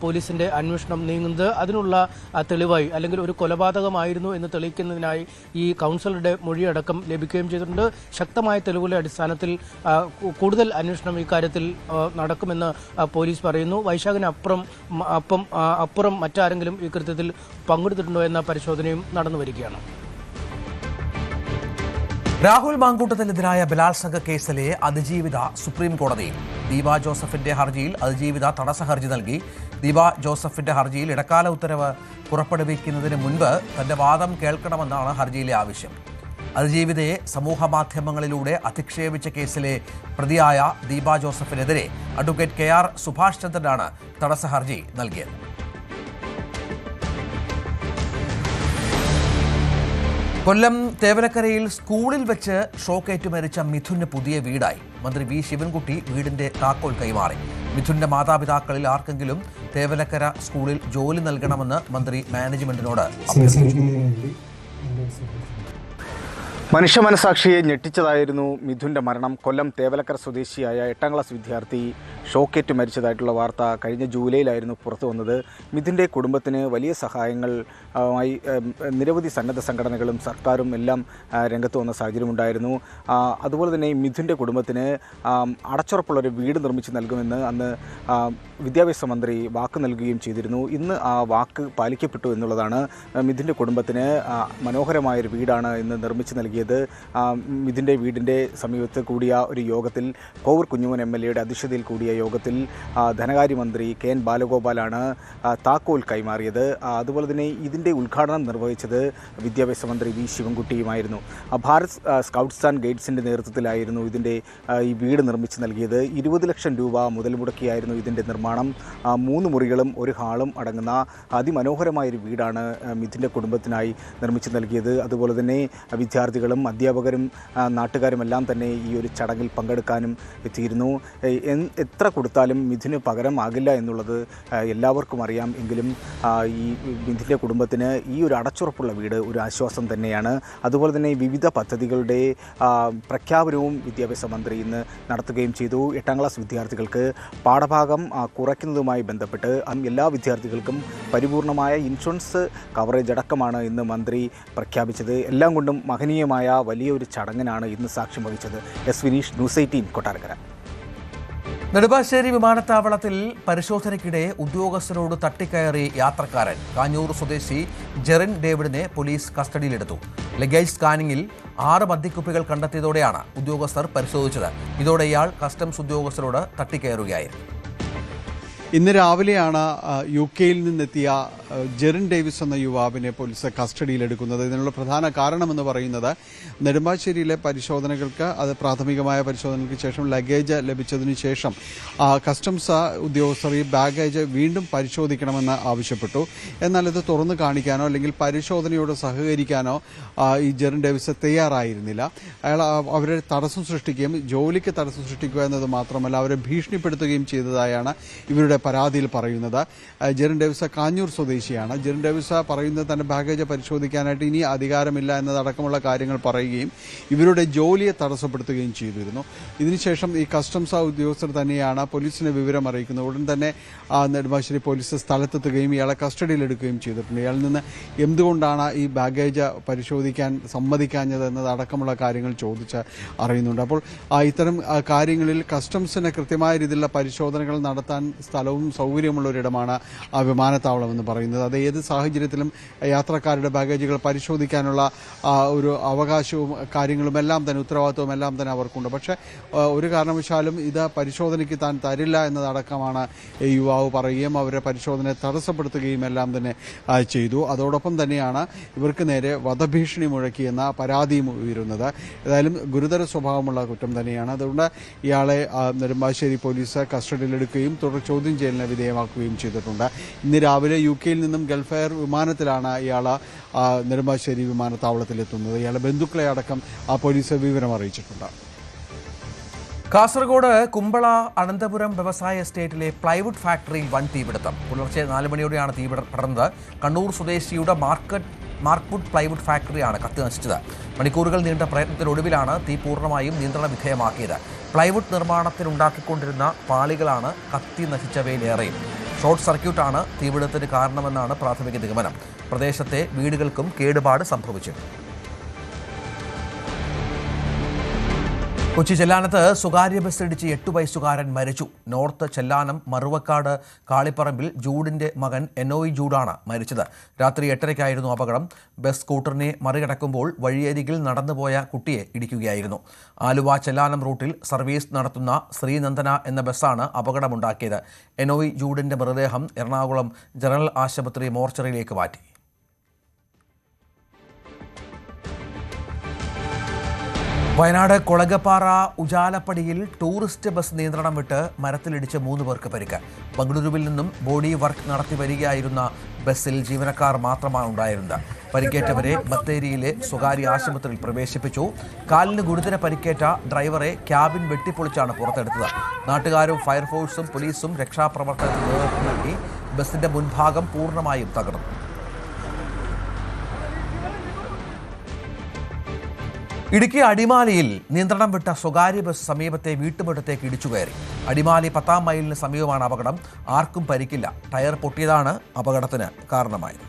പോലീസിന്റെ അന്വേഷണം നീങ്ങുന്നത്. അതിനുള്ള തെളിവായി അല്ലെങ്കിൽ ഒരു കൊലപാതകമായിരുന്നു എന്ന് തെളിയിക്കുന്നതിനായി ഈ കൗൺസിലറുടെ മൊഴിയടക്കം ലഭിക്കുകയും ചെയ്തിട്ടുണ്ട്. ശക്തമായ തെളിവുകളുടെ അടിസ്ഥാനത്തിൽ കൂടുതൽ അന്വേഷണം ഇക്കാര്യത്തിൽ നടക്കുമെന്ന് പോലീസ് പറയുന്നു. വൈശാഖിന് അപ്പുറം മറ്റാരെങ്കിലും ഈ കൃത്യത്തിൽ പങ്കെടുത്തിട്ടുണ്ടോ എന്ന പരിശോധനയും നടന്നു വരികയാണ്. രാഹുൽ മാങ്കൂട്ടത്തിനെതിരായ ബലാത്സംഗ കേസിലെ അതിജീവിത സുപ്രീം കോടതിയിൽ. ദീപ ജോസഫിന്റെ ഹർജിയിൽ അതിജീവിത തടസ്സ ഹർജി നൽകി. ദീപ ജോസഫിന്റെ ഹർജിയിൽ ഇടക്കാല ഉത്തരവ് പുറപ്പെടുവിക്കുന്നതിന് മുൻപ് തന്റെ വാദം കേൾക്കണമെന്നാണ് ഹർജിയിലെ ആവശ്യം. അതിജീവിതയെ സമൂഹ മാധ്യമങ്ങളിലൂടെ അധിക്ഷേപിച്ച കേസിലെ പ്രതിയായ ദീപ ജോസഫിനെതിരെ അഡ്വക്കേറ്റ് KR സുഭാഷ് ചന്ദ്രനാണ് തടസ്സ ഹർജി നൽകിയത്. കൊല്ലം തേവലക്കരയിൽ സ്കൂളിൽ വെച്ച് ഷോക്കേറ്റ് മരിച്ച മിഥുന് പുതിയ വീടായി. മന്ത്രി V ശിവൻകുട്ടി വീടിന്റെ താക്കോൽ കൈമാറി. മിഥുന്റെ മാതാപിതാക്കളിൽ ആർക്കെങ്കിലും തേവലക്കര സ്കൂളിൽ ജോലി നൽകണമെന്ന് മന്ത്രി മാനേജ്മെന്റിനോട് അഭ്യർത്ഥിച്ചു. മനുഷ്യ മനസാക്ഷിയെ ഞെട്ടിച്ചതായിരുന്നു മിഥുൻ്റെ മരണം. കൊല്ലം തേവലക്കര സ്വദേശിയായ 8ാം ക്ലാസ് വിദ്യാർത്ഥി ഷോക്കേറ്റ് മരിച്ചതായിട്ടുള്ള വാർത്ത കഴിഞ്ഞ ജൂലൈയിലായിരുന്നു പുറത്തു വന്നത്. മിഥുൻ്റെ കുടുംബത്തിന് വലിയ സഹായങ്ങൾ ആയി നിരവധി സന്നദ്ധ സംഘടനകളും സർക്കാരും എല്ലാം രംഗത്ത് വന്ന സാഹചര്യമുണ്ടായിരുന്നു. അതുപോലെ തന്നെ മിഥുൻ്റെ കുടുംബത്തിന് അടച്ചുറപ്പുള്ളൊരു വീട് നിർമ്മിച്ച് നൽകുമെന്ന് അന്ന് വിദ്യാഭ്യാസ മന്ത്രി വാക്ക് നൽകുകയും ചെയ്തിരുന്നു. ഇന്ന് ആ വാക്ക് പാലിക്കപ്പെട്ടു എന്നുള്ളതാണ്. മിഥുൻ്റെ കുടുംബത്തിന് മനോഹരമായൊരു വീടാണ് ഇന്ന് നിർമ്മിച്ച് നൽകിയത്. ഇതിൻ്റെ വീടിൻ്റെ സമീപത്ത് കൂടിയ ഒരു യോഗത്തിൽ കോവൂർ കുഞ്ഞുമോൻ MLA അധ്യക്ഷതയിൽ കൂടിയ യോഗത്തിൽ ധനകാര്യമന്ത്രി KN ബാലഗോപാലാണ് താക്കോൽ കൈമാറിയത്. അതുപോലെ തന്നെ ഇതിൻ്റെ ഉദ്ഘാടനം നിർവഹിച്ചത് വിദ്യാഭ്യാസ മന്ത്രി V ശിവൻകുട്ടിയുമായിരുന്നു. ഭാരത് സ്കൗട്ട്സ് ആൻഡ് ഗൈഡ്സിൻ്റെ നേതൃത്വത്തിലായിരുന്നു ഇതിൻ്റെ ഈ വീട് നിർമ്മിച്ച് നൽകിയത്. 20 ലക്ഷം രൂപ മുതൽ മുടക്കിയായിരുന്നു ഇതിൻ്റെ നിർമ്മാണം. 3 മുറികളും ഒരു ഹാളും അടങ്ങുന്ന അതിമനോഹരമായൊരു വീടാണ് മിഥുൻ്റെ കുടുംബത്തിനായി നിർമ്മിച്ച് നൽകിയത്. അതുപോലെ തന്നെ വിദ്യാർത്ഥികളും അധ്യാപകരും നാട്ടുകാരുമെല്ലാം തന്നെ ഈ ഒരു ചടങ്ങിൽ പങ്കെടുക്കാനും എത്തിയിരുന്നു. എത്ര കൊടുത്താലും മിഥുന് പകരം ആകില്ല എന്നുള്ളത് എല്ലാവർക്കും അറിയാം. എങ്കിലും ഈ മിഥുൻ്റെ കുടുംബത്തിന് ഈ ഒരു അടച്ചുറപ്പുള്ള വീട് ഒരു ആശ്വാസം തന്നെയാണ്. അതുപോലെ തന്നെ വിവിധ പദ്ധതികളുടെ പ്രഖ്യാപനവും വിദ്യാഭ്യാസ മന്ത്രി ഇന്ന് നടത്തുകയും ചെയ്തു. 8ാം ക്ലാസ് വിദ്യാർത്ഥികൾക്ക് പാഠഭാഗം കുറയ്ക്കുന്നതുമായി ബന്ധപ്പെട്ട് എല്ലാ വിദ്യാർത്ഥികൾക്കും പരിപൂർണമായ ഇൻഷുറൻസ് കവറേജ് അടക്കമാണ് ഇന്ന് മന്ത്രി പ്രഖ്യാപിച്ചത്. എല്ലാം കൊണ്ടും മഹനീയമായ വലിയൊരു ചടങ്ങിനാണ് ഇന്ന് സാക്ഷ്യം വഹിച്ചത്. S Vineesh, news 18, Kottarakkara. നെടുമ്പാശ്ശേരി വിമാനത്താവളത്തിൽ പരിശോധനയ്ക്കിടെ ഉദ്യോഗസ്ഥരോട് തട്ടിക്കയറി യാത്രക്കാരൻ. കാഞ്ഞൂർ സ്വദേശി ജെറിൻ ഡേവിഡിനെ പോലീസ് കസ്റ്റഡിയിലെടുത്തു. ലഗേജ് സ്കാനിങ്ങിൽ 6 മദ്യക്കുപ്പികൾ കണ്ടെത്തിയതോടെയാണ് ഉദ്യോഗസ്ഥർ പരിശോധിച്ചത്. ഇതോടെ ഇയാൾ കസ്റ്റംസ് ഉദ്യോഗസ്ഥരോട് തട്ടിക്കയറുകയായിരുന്നു. ഇന്ന് രാവിലെയാണ് UK-യിൽ നിന്നെത്തിയ ജെറിൻ ഡേവിസ് എന്ന യുവാവിനെ പോലീസ് കസ്റ്റഡിയിലെടുക്കുന്നത്. ഇതിനുള്ള പ്രധാന കാരണമെന്ന് പറയുന്നത് നെടുമ്പാശ്ശേരിയിലെ പരിശോധനകൾക്ക്, അത് പ്രാഥമികമായ പരിശോധനയ്ക്ക് ശേഷം ലഗേജ് ലഭിച്ചതിനു ശേഷം കസ്റ്റംസ് ഉദ്യോഗസ്ഥർ ഈ ബാഗേജ് വീണ്ടും പരിശോധിക്കണമെന്ന് ആവശ്യപ്പെട്ടു. എന്നാൽ ഇത് തുറന്നു കാണിക്കാനോ അല്ലെങ്കിൽ പരിശോധനയോട് സഹകരിക്കാനോ ഈ ജെറിൻ ഡേവിസ് തയ്യാറായിരുന്നില്ല. അയാൾ അവരെ തടസ്സം സൃഷ്ടിക്കുകയും ജോലിക്ക് തടസ്സം സൃഷ്ടിക്കുക എന്നത് മാത്രമല്ല അവരെ ഭീഷണിപ്പെടുത്തുകയും ചെയ്തതായാണ് ഇവരുടെ പരാതിയിൽ പറയുന്നത്. ജെറിൻ ഡേവിസ് കാഞ്ഞൂർ സ്വദേശിയാണ്. ജെറിൻ ഡേവിസ് പറയുന്നത് തന്റെ ബാഗേജ് പരിശോധിക്കാനായിട്ട് ഇനി അധികാരമില്ല എന്നതടക്കമുള്ള കാര്യങ്ങൾ പറയുകയും ഇവരുടെ ജോലിയെ തടസ്സപ്പെടുത്തുകയും ചെയ്തിരുന്നു. ഇതിനുശേഷം ഈ കസ്റ്റംസ് ഉദ്യോഗസ്ഥർ തന്നെയാണ് പോലീസിനെ വിവരം അറിയിക്കുന്നത്. ഉടൻ തന്നെ നെടുമ്പാശ്ശേരി പോലീസ് സ്ഥലത്തെത്തുകയും ഇയാളെ കസ്റ്റഡിയിലെടുക്കുകയും ചെയ്തിട്ടുണ്ട്. ഇയാളിൽ നിന്ന് എന്തുകൊണ്ടാണ് ഈ ബാഗേജ് പരിശോധിക്കാൻ സമ്മതിക്കാഞ്ഞത് എന്നതടക്കമുള്ള കാര്യങ്ങൾ ചോദിച്ച് അറിയുന്നുണ്ട്. അപ്പോൾ ഇത്തരം കാര്യങ്ങളിൽ കസ്റ്റംസിന് കൃത്യമായ രീതിയിലുള്ള പരിശോധനകൾ നടത്താൻ സ്ഥലവും സൗകര്യമുള്ള ഒരിടമാണ് ആ വിമാനത്താവളം എന്ന് പറയുന്നത്. അത് ഏത് സാഹചര്യത്തിലും യാത്രക്കാരുടെ ബാഗേജുകൾ പരിശോധിക്കാനുള്ള ഒരു അവകാശവും കാര്യങ്ങളും എല്ലാം തന്നെ ഉത്തരവാദിത്വവും എല്ലാം തന്നെ അവർക്കുണ്ട്. പക്ഷേ ഒരു കാരണവശാലും ഇത് പരിശോധനയ്ക്ക് താൻ തരില്ല എന്നതടക്കമാണ് യുവാവ് പറയുകയും അവരെ പരിശോധനയെ തടസ്സപ്പെടുത്തുകയും എല്ലാം തന്നെ ചെയ്തു. അതോടൊപ്പം തന്നെയാണ് ഇവർക്ക് നേരെ വധഭീഷണി മുഴക്കിയെന്ന പരാതിയും ഉയരുന്നത്. ഏതായാലും ഗുരുതര സ്വഭാവമുള്ള കുറ്റം തന്നെയാണ്. അതുകൊണ്ട് ഇയാളെ നെടുമ്പാശ്ശേരി പോലീസ് കസ്റ്റഡിയിലെടുക്കുകയും തുടർ ചോദ്യം ചെയ്യലിന് വിധേയമാക്കുകയും ചെയ്തിട്ടുണ്ട്. ഇന്ന് രാവിലെ UK-യിൽ നിന്നും ഗൾഫ് എയർ വിമാനത്തിലാണ് ഇയാൾ നെടുമ്പാശ്ശേരി വിമാനത്താവളത്തിലെത്തുന്നത്. ഇയാളെ ബന്ധുക്കളെ അടക്കം പോലീസ് വിവരം അറിയിച്ചിട്ടുണ്ട്. കാസർഗോഡ് കുമ്പള അനന്തപുരം വ്യവസായ എസ്റ്റേറ്റിലെ പ്ലൈവുഡ് ഫാക്ടറിയിൽ വൻ തീപിടുത്തം. പുലർച്ചെ 4 മണിയോടെയാണ് തീ പടർന്നത്. കണ്ണൂർ സ്വദേശിയുടെ മാർക്ക്വുഡ് പ്ലൈവുഡ് ഫാക്ടറിയാണ് കത്തി നശിച്ചത്. മണിക്കൂറുകൾ നീണ്ട പ്രയത്നത്തിനൊടുവിലാണ് തീ പൂർണ്ണമായും നിയന്ത്രണ വിധേയമാക്കിയത്. പ്ലൈവുഡ് നിർമ്മാണത്തിനുണ്ടാക്കിക്കൊണ്ടിരുന്ന പാളികളാണ് കത്തി നശിച്ചവയിലേറെയും. ഷോർട്ട് സർക്യൂട്ടാണ് തീപിടുത്തത്തിന് കാരണമെന്നാണ് പ്രാഥമിക നിഗമനം. പ്രദേശത്തെ വീടുകൾക്കും കേടുപാട് സംഭവിച്ചു. കൊച്ചി ചെല്ലാനത്ത് സ്വകാര്യ ബസ് ഇടിച്ച് 8 വയസ്സുകാരൻ മരിച്ചു. നോർത്ത് ചെല്ലാനം മറുവക്കാട് കാളിപ്പറമ്പിൽ ജൂഡിന്റെ മകൻ എനോയ് ജൂഡാണ് മരിച്ചത്. രാത്രി 8:30-ക്കായിരുന്നു അപകടം. ബസ് സ്കൂട്ടറിനെ മറികടക്കുമ്പോൾ വഴിയരികിൽ നടന്നുപോയ കുട്ടിയെ ഇടിക്കുകയായിരുന്നു. ആലുവ ചെല്ലാനം റൂട്ടിൽ സർവീസ് നടത്തുന്ന ശ്രീനന്ദന എന്ന ബസ്സാണ് അപകടമുണ്ടാക്കിയത്. എനോയ് ജൂഡിന്റെ മൃതദേഹം എറണാകുളം ജനറൽ ആശുപത്രി മോർച്ചറിയിലേക്ക് മാറ്റി. വയനാട് കൊളഗപ്പാറ ഉജാലപ്പടിയിൽ ടൂറിസ്റ്റ് ബസ് നിയന്ത്രണം വിട്ട് മരത്തിലിടിച്ച് 3 പേർക്ക് പരിക്ക്. ബംഗളൂരുവിൽ നിന്നും ബോഡി വർക്ക് നടത്തി വരികയായിരുന്ന ബസ്സിൽ ജീവനക്കാർ മാത്രമാണ് ഉണ്ടായിരുന്നത്. പരിക്കേറ്റവരെ ബത്തേരിയിലെ സ്വകാര്യ ആശുപത്രിയിൽ പ്രവേശിപ്പിച്ചു. കാലിന് ഗുരുതര പരിക്കേറ്റ ഡ്രൈവറെ ക്യാബിൻ വെട്ടിപ്പൊളിച്ചാണ് പുറത്തെടുത്തത്. നാട്ടുകാരും ഫയർഫോഴ്സും പോലീസും രക്ഷാപ്രവർത്തനത്തിന് നേതൃത്വം നൽകി. ബസിന്റെ മുൻഭാഗം പൂർണ്ണമായും തകർന്നു. ഇടുക്കി അടിമാലിയിൽ നിയന്ത്രണം വിട്ട സ്വകാര്യ ബസ് സമീപത്തെ വീട്ടുമുറ്റത്തേക്ക് ഇടിച്ചുകയറി. അടിമാലി 10-ാം മൈലിന് സമീപമാണ് അപകടം. ആർക്കും പരിക്കില്ല. ടയർ പൊട്ടിയതാണ് അപകടത്തിന് കാരണമായത്.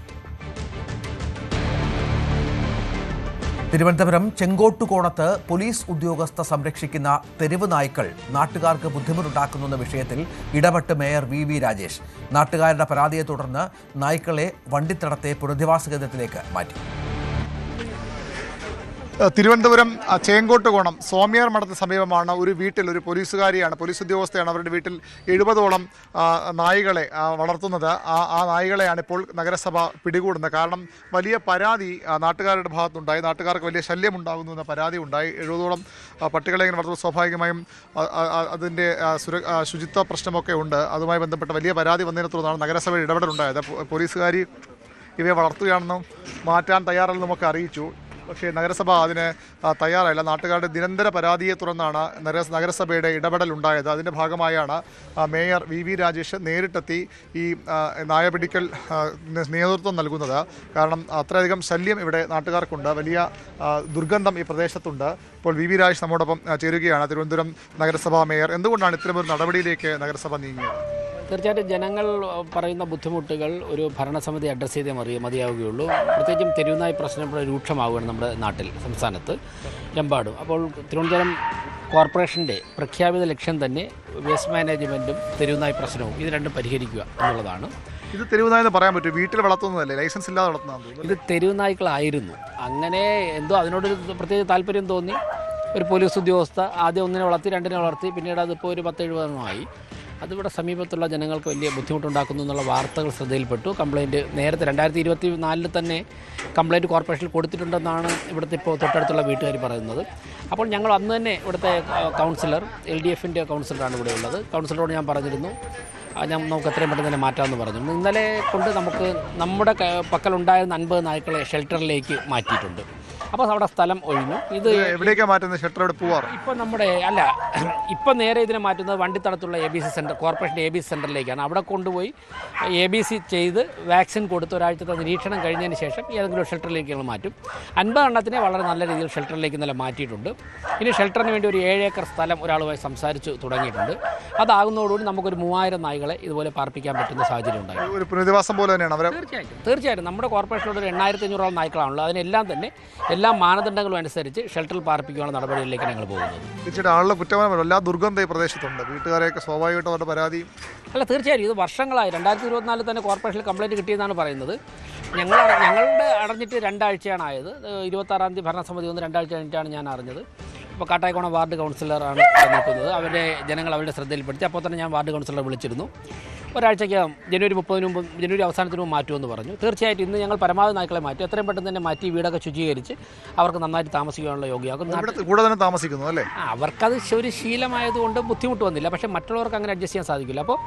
തിരുവനന്തപുരം ചെങ്കോട്ടുകോണത്ത് പോലീസ് ഉദ്യോഗസ്ഥ സംരക്ഷിക്കുന്ന തെരുവ് നായ്ക്കൾ നാട്ടുകാർക്ക് ബുദ്ധിമുട്ടുണ്ടാക്കുന്ന വിഷയത്തിൽ ഇടപെട്ട് മേയർ വി രാജേഷ്. നാട്ടുകാരുടെ പരാതിയെ തുടർന്ന് നായ്ക്കളെ വണ്ടിത്തടത്തെ പുനരധിവാസ കേന്ദ്രത്തിലേക്ക് മാറ്റി. തിരുവനന്തപുരം ചേങ്കോട്ടുകോണം സ്വാമിയാർ മഠത്തിന് സമീപമാണ് ഒരു വീട്ടിൽ ഒരു പോലീസുകാരിയാണ്, പോലീസ് ഉദ്യോഗസ്ഥയാണ്. അവരുടെ വീട്ടിൽ 70ഓളം നായ്കളെ വളർത്തുന്നത്. ആ നായ്കളെയാണ് ഇപ്പോൾ നഗരസഭ പിടികൂടുന്നത്. കാരണം വലിയ പരാതി നാട്ടുകാരുടെ ഭാഗത്തുണ്ടായി. നാട്ടുകാർക്ക് വലിയ ശല്യം ഉണ്ടാകുന്നു എന്ന പരാതി ഉണ്ടായി. 70ഓളം പട്ടികളെ ഇങ്ങനെ വളർത്തുമ്പോൾ സ്വാഭാവികമായും അതിൻ്റെ ശുചിത്വ പ്രശ്നമൊക്കെ ഉണ്ട്. അതുമായി ബന്ധപ്പെട്ട വലിയ പരാതി വന്നതിനെ തുടർന്നാണ് നഗരസഭയിൽ ഇടപെടലുണ്ടായത്. പോലീസുകാരി ഇവയെ വളർത്തുകയാണെന്നും മാറ്റാൻ തയ്യാറല്ലെന്നുമൊക്കെ അറിയിച്ചു. പക്ഷേ നഗരസഭ അതിന് തയ്യാറായില്ല. നാട്ടുകാരുടെ നിരന്തര പരാതിയെ തുടർന്നാണ് നഗരസഭയുടെ ഇടപെടലുണ്ടായത്. അതിൻ്റെ ഭാഗമായാണ് മേയർ വി രാജേഷ് നേരിട്ടെത്തി ഈ നായപിടിക്കൽ നേതൃത്വം നൽകുന്നത്. കാരണം അത്രയധികം ശല്യം ഇവിടെ നാട്ടുകാർക്കുണ്ട്, വലിയ ദുർഗന്ധം ഈ പ്രദേശത്തുണ്ട്. ഇപ്പോൾ വി രാജേഷ് നമ്മോടൊപ്പം ചേരുകയാണ്. തിരുവനന്തപുരം നഗരസഭാ മേയർ, എന്തുകൊണ്ടാണ് ഇത്തരമൊരു നടപടിയിലേക്ക് നഗരസഭ നീങ്ങിയത്? തീർച്ചയായിട്ടും ജനങ്ങൾ പറയുന്ന ബുദ്ധിമുട്ടുകൾ ഒരു ഭരണസമിതി അഡ്രസ്സ് ചെയ്തേ മതിയാവുകയുള്ളൂ. പ്രത്യേകിച്ചും തെരുവുനായി പ്രശ്നം ഇവിടെ രൂക്ഷമാവുകയാണ് നമ്മുടെ നാട്ടിൽ, സംസ്ഥാനത്ത് എമ്പാടും. അപ്പോൾ തിരുവനന്തപുരം കോർപ്പറേഷൻ്റെ പ്രഖ്യാപിത ലക്ഷ്യം തന്നെ വേസ്റ്റ് മാനേജ്മെൻറ്റും തെരുവുനായി പ്രശ്നവും ഇത് രണ്ടും പരിഹരിക്കുക എന്നുള്ളതാണ്. ഇത് തെരുവുനായി എന്ന് പറയാൻ പറ്റും, വീട്ടിൽ വളർത്തുന്നതല്ലേ, ലൈസൻസ് ഇല്ലാതെ വളർത്തുന്നതാണ്. ഇത് തെരുവുനായ്ക്കളായിരുന്നു. അങ്ങനെ എന്തോ അതിനോടൊരു പ്രത്യേക താല്പര്യം തോന്നി ഒരു പോലീസ് ഉദ്യോഗസ്ഥ ആദ്യം 1നെ വളർത്തി, 2നെ വളർത്തി, പിന്നീട് അതിപ്പോൾ ഒരു 10-70 അതിവിടെ സമീപത്തുള്ള ജനങ്ങൾക്ക് വലിയ ബുദ്ധിമുട്ടുണ്ടാക്കുന്നു എന്നുള്ള വാർത്തകൾ ശ്രദ്ധയിൽപ്പെട്ടു. കംപ്ലയിൻറ്റ് നേരത്തെ 2024 തന്നെ കംപ്ലയിൻറ്റ് കോർപ്പറേഷനിൽ കൊടുത്തിട്ടുണ്ടെന്നാണ് ഇവിടുത്തെ ഇപ്പോൾ തൊട്ടടുത്തുള്ള വീട്ടുകാർ പറയുന്നത്. അപ്പോൾ ഞങ്ങൾ അന്ന് തന്നെ ഇവിടുത്തെ കൗൺസിലർ, LDFൻ്റെ കൗൺസിലറാണ് ഇവിടെ ഉള്ളത്, കൗൺസിലറോട് ഞാൻ പറഞ്ഞിരുന്നു നമുക്ക് എത്രയും പെട്ടെന്ന് തന്നെ മാറ്റാമെന്ന് പറഞ്ഞു. ഇന്നലെ കൊണ്ട് നമുക്ക് നമ്മുടെ പക്കലുണ്ടായിരുന്ന 50 നായ്ക്കളെ ഷെൽട്ടറിലേക്ക് മാറ്റിയിട്ടുണ്ട്. അപ്പോൾ അവിടെ സ്ഥലം ഒഴിഞ്ഞു. ഇത് എവിടേക്കാണ് മാറ്റുന്നത്? ഷെൽട്ടറോട് പോവാറ് ഇപ്പം നമ്മുടെ ഇപ്പം നേരെ ഇതിനെ മാറ്റുന്നത് വണ്ടിത്തടത്തുള്ള ABC സെൻറ്റർ, കോർപ്പറേഷൻ്റെ ABC സെൻറ്ററിലേക്കാണ്. അവിടെ കൊണ്ടുപോയി ABC ചെയ്ത് വാക്സിൻ കൊടുത്ത് ഒരാഴ്ചത്തെ നിരീക്ഷണം കഴിഞ്ഞതിന് ശേഷം ഏതെങ്കിലും ഷെൽട്ടറിലേക്ക് ഞങ്ങൾ മാറ്റും. 50 എണ്ണത്തിനെ വളരെ നല്ല രീതിയിൽ ഷെൽട്ടറിലേക്ക് ഇന്നലെ മാറ്റിയിട്ടുണ്ട്. ഇനി ഷെൽട്ടറിന് വേണ്ടി ഒരു 7 ഏക്കർ സ്ഥലം ഒരാളുമായി സംസാരിച്ച് തുടങ്ങിയിട്ടുണ്ട്. അതാകുന്നതോടുകൂടി നമുക്കൊരു 3000 നായ്ക്കളെ ഇതുപോലെ പാർപ്പിക്കാൻ പറ്റുന്ന സാഹചര്യം ഉണ്ടായി. ഒരു പുനരധിവാസം പോലെ തന്നെയാണ്. തീർച്ചയായിട്ടും നമ്മുടെ കോർപ്പറേഷനിലൂടെ ഒരു 8500 നായ്ക്കളാണല്ലോ. അതിനെല്ലാം തന്നെ എല്ലാ മാനദണ്ഡങ്ങളും അനുസരിച്ച് ഷെൽട്ടറിൽ പാർപ്പിക്കാനുള്ള നടപടികളിലേക്ക് ഞങ്ങൾ പോകുന്നത്. തീർച്ചയായിട്ടും ആളുടെ കുറ്റവാളികളല്ല, എല്ലാ ദുർഗന്ധ ഈ പ്രദേശത്തുണ്ട്. വീട്ടുകാരെയൊക്കെ സ്വാഭാവികമായിട്ടും അവരുടെ പരാതി അല്ല, തീർച്ചയായും ഇത് വർഷങ്ങളായി. 2024 തന്നെ കോർപ്പറേഷനിൽ കംപ്ലയിൻറ്റ് കിട്ടിയെന്നാണ് പറയുന്നത്. ഞങ്ങളുടെ അടഞ്ഞിട്ട് 2 ആഴ്ചയാണ് ആയത്. 26-ാം തീയതി ഭരണസമിതി വന്ന് 2 ആഴ്ച കഴിഞ്ഞിട്ടാണ് ഞാൻ അറിഞ്ഞത്. ഇപ്പോൾ കാട്ടായിക്കോണം വാർഡ് കൗൺസിലറാണ് നിൽക്കുന്നത്. ജനങ്ങൾ അവരുടെ ശ്രദ്ധയിൽപ്പെടുത്തി. അപ്പോൾ തന്നെ ഞാൻ വാർഡ് കൗൺസിലറെ വിളിച്ചിരുന്നു. ഒരാഴ്ചയ്ക്കകം ജനുവരി 30-ന് മുമ്പ്, ജനുവരി അവസാനത്തിന് മുമ്പ് മാറ്റുമെന്ന് പറഞ്ഞു. തീർച്ചയായിട്ടും ഇന്ന് ഞങ്ങൾ പരമാവധി നായ്ക്കളെ മാറ്റി എത്രയും പെട്ടെന്ന് തന്നെ മാറ്റി വീടൊക്കെ ശുചീകരിച്ച് അവർക്ക് നന്നായിട്ട് താമസിക്കാനുള്ള യോഗ്യമാക്കും. കൂടെ തന്നെ താമസിക്കുന്നു അല്ലേ? അവർക്കത് ഒരു ശീലമായതുകൊണ്ട് ബുദ്ധിമുട്ട് വന്നില്ല. പക്ഷേ മറ്റുള്ളവർക്ക് അങ്ങനെ അഡ്ജസ്റ്റ് ചെയ്യാൻ സാധിക്കില്ല. അപ്പോൾ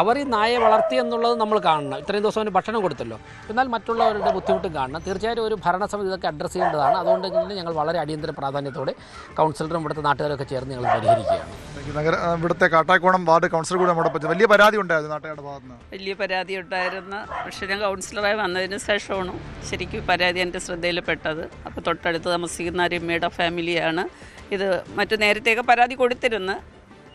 അവർ ഈ നായയെ വളർത്തി എന്നുള്ളത് നമ്മൾ കാണണം. ഇത്രയും ദിവസം അവന് ഭക്ഷണം കൊടുത്തല്ലോ. എന്നാൽ മറ്റുള്ളവരുടെ ബുദ്ധിമുട്ടും കാണണം. തീർച്ചയായിട്ടും ഒരു ഭരണസമിതി ഇതൊക്കെ അഡ്രസ്സ് ചെയ്യേണ്ടതാണ്. അതുകൊണ്ട് തന്നെ ഞങ്ങൾ വളരെ അടിയന്തര പ്രാധാന്യത്തോടെ കൗൺസിലറും ഇവിടുത്തെ നാട്ടുകാരൊക്കെ ചേർന്ന് ഞങ്ങൾ പരിഹരിക്കുകയാണ്. ഇവിടുത്തെ കാട്ടായിക്കോണം വാർഡ് കൗൺസിലർ കൂടെ നമ്മുടെ വലിയ പരാതി ഉണ്ടായിരുന്നു നാട്ടുകാരുടെ ഭാഗത്ത് നിന്ന്. വലിയ പരാതി ഉണ്ടായിരുന്നു. പക്ഷേ ഞാൻ കൗൺസിലറായി വന്നതിന് ശേഷമാണ് ശരിക്കും പരാതി എൻ്റെ ശ്രദ്ധയിൽപ്പെട്ടത്. അപ്പോൾ തൊട്ടടുത്ത് താമസിക്കുന്ന രമ്യയുടെ ഫാമിലിയാണ് ഇത്. നേരത്തെയൊക്കെ പരാതി കൊടുത്തിരുന്നു,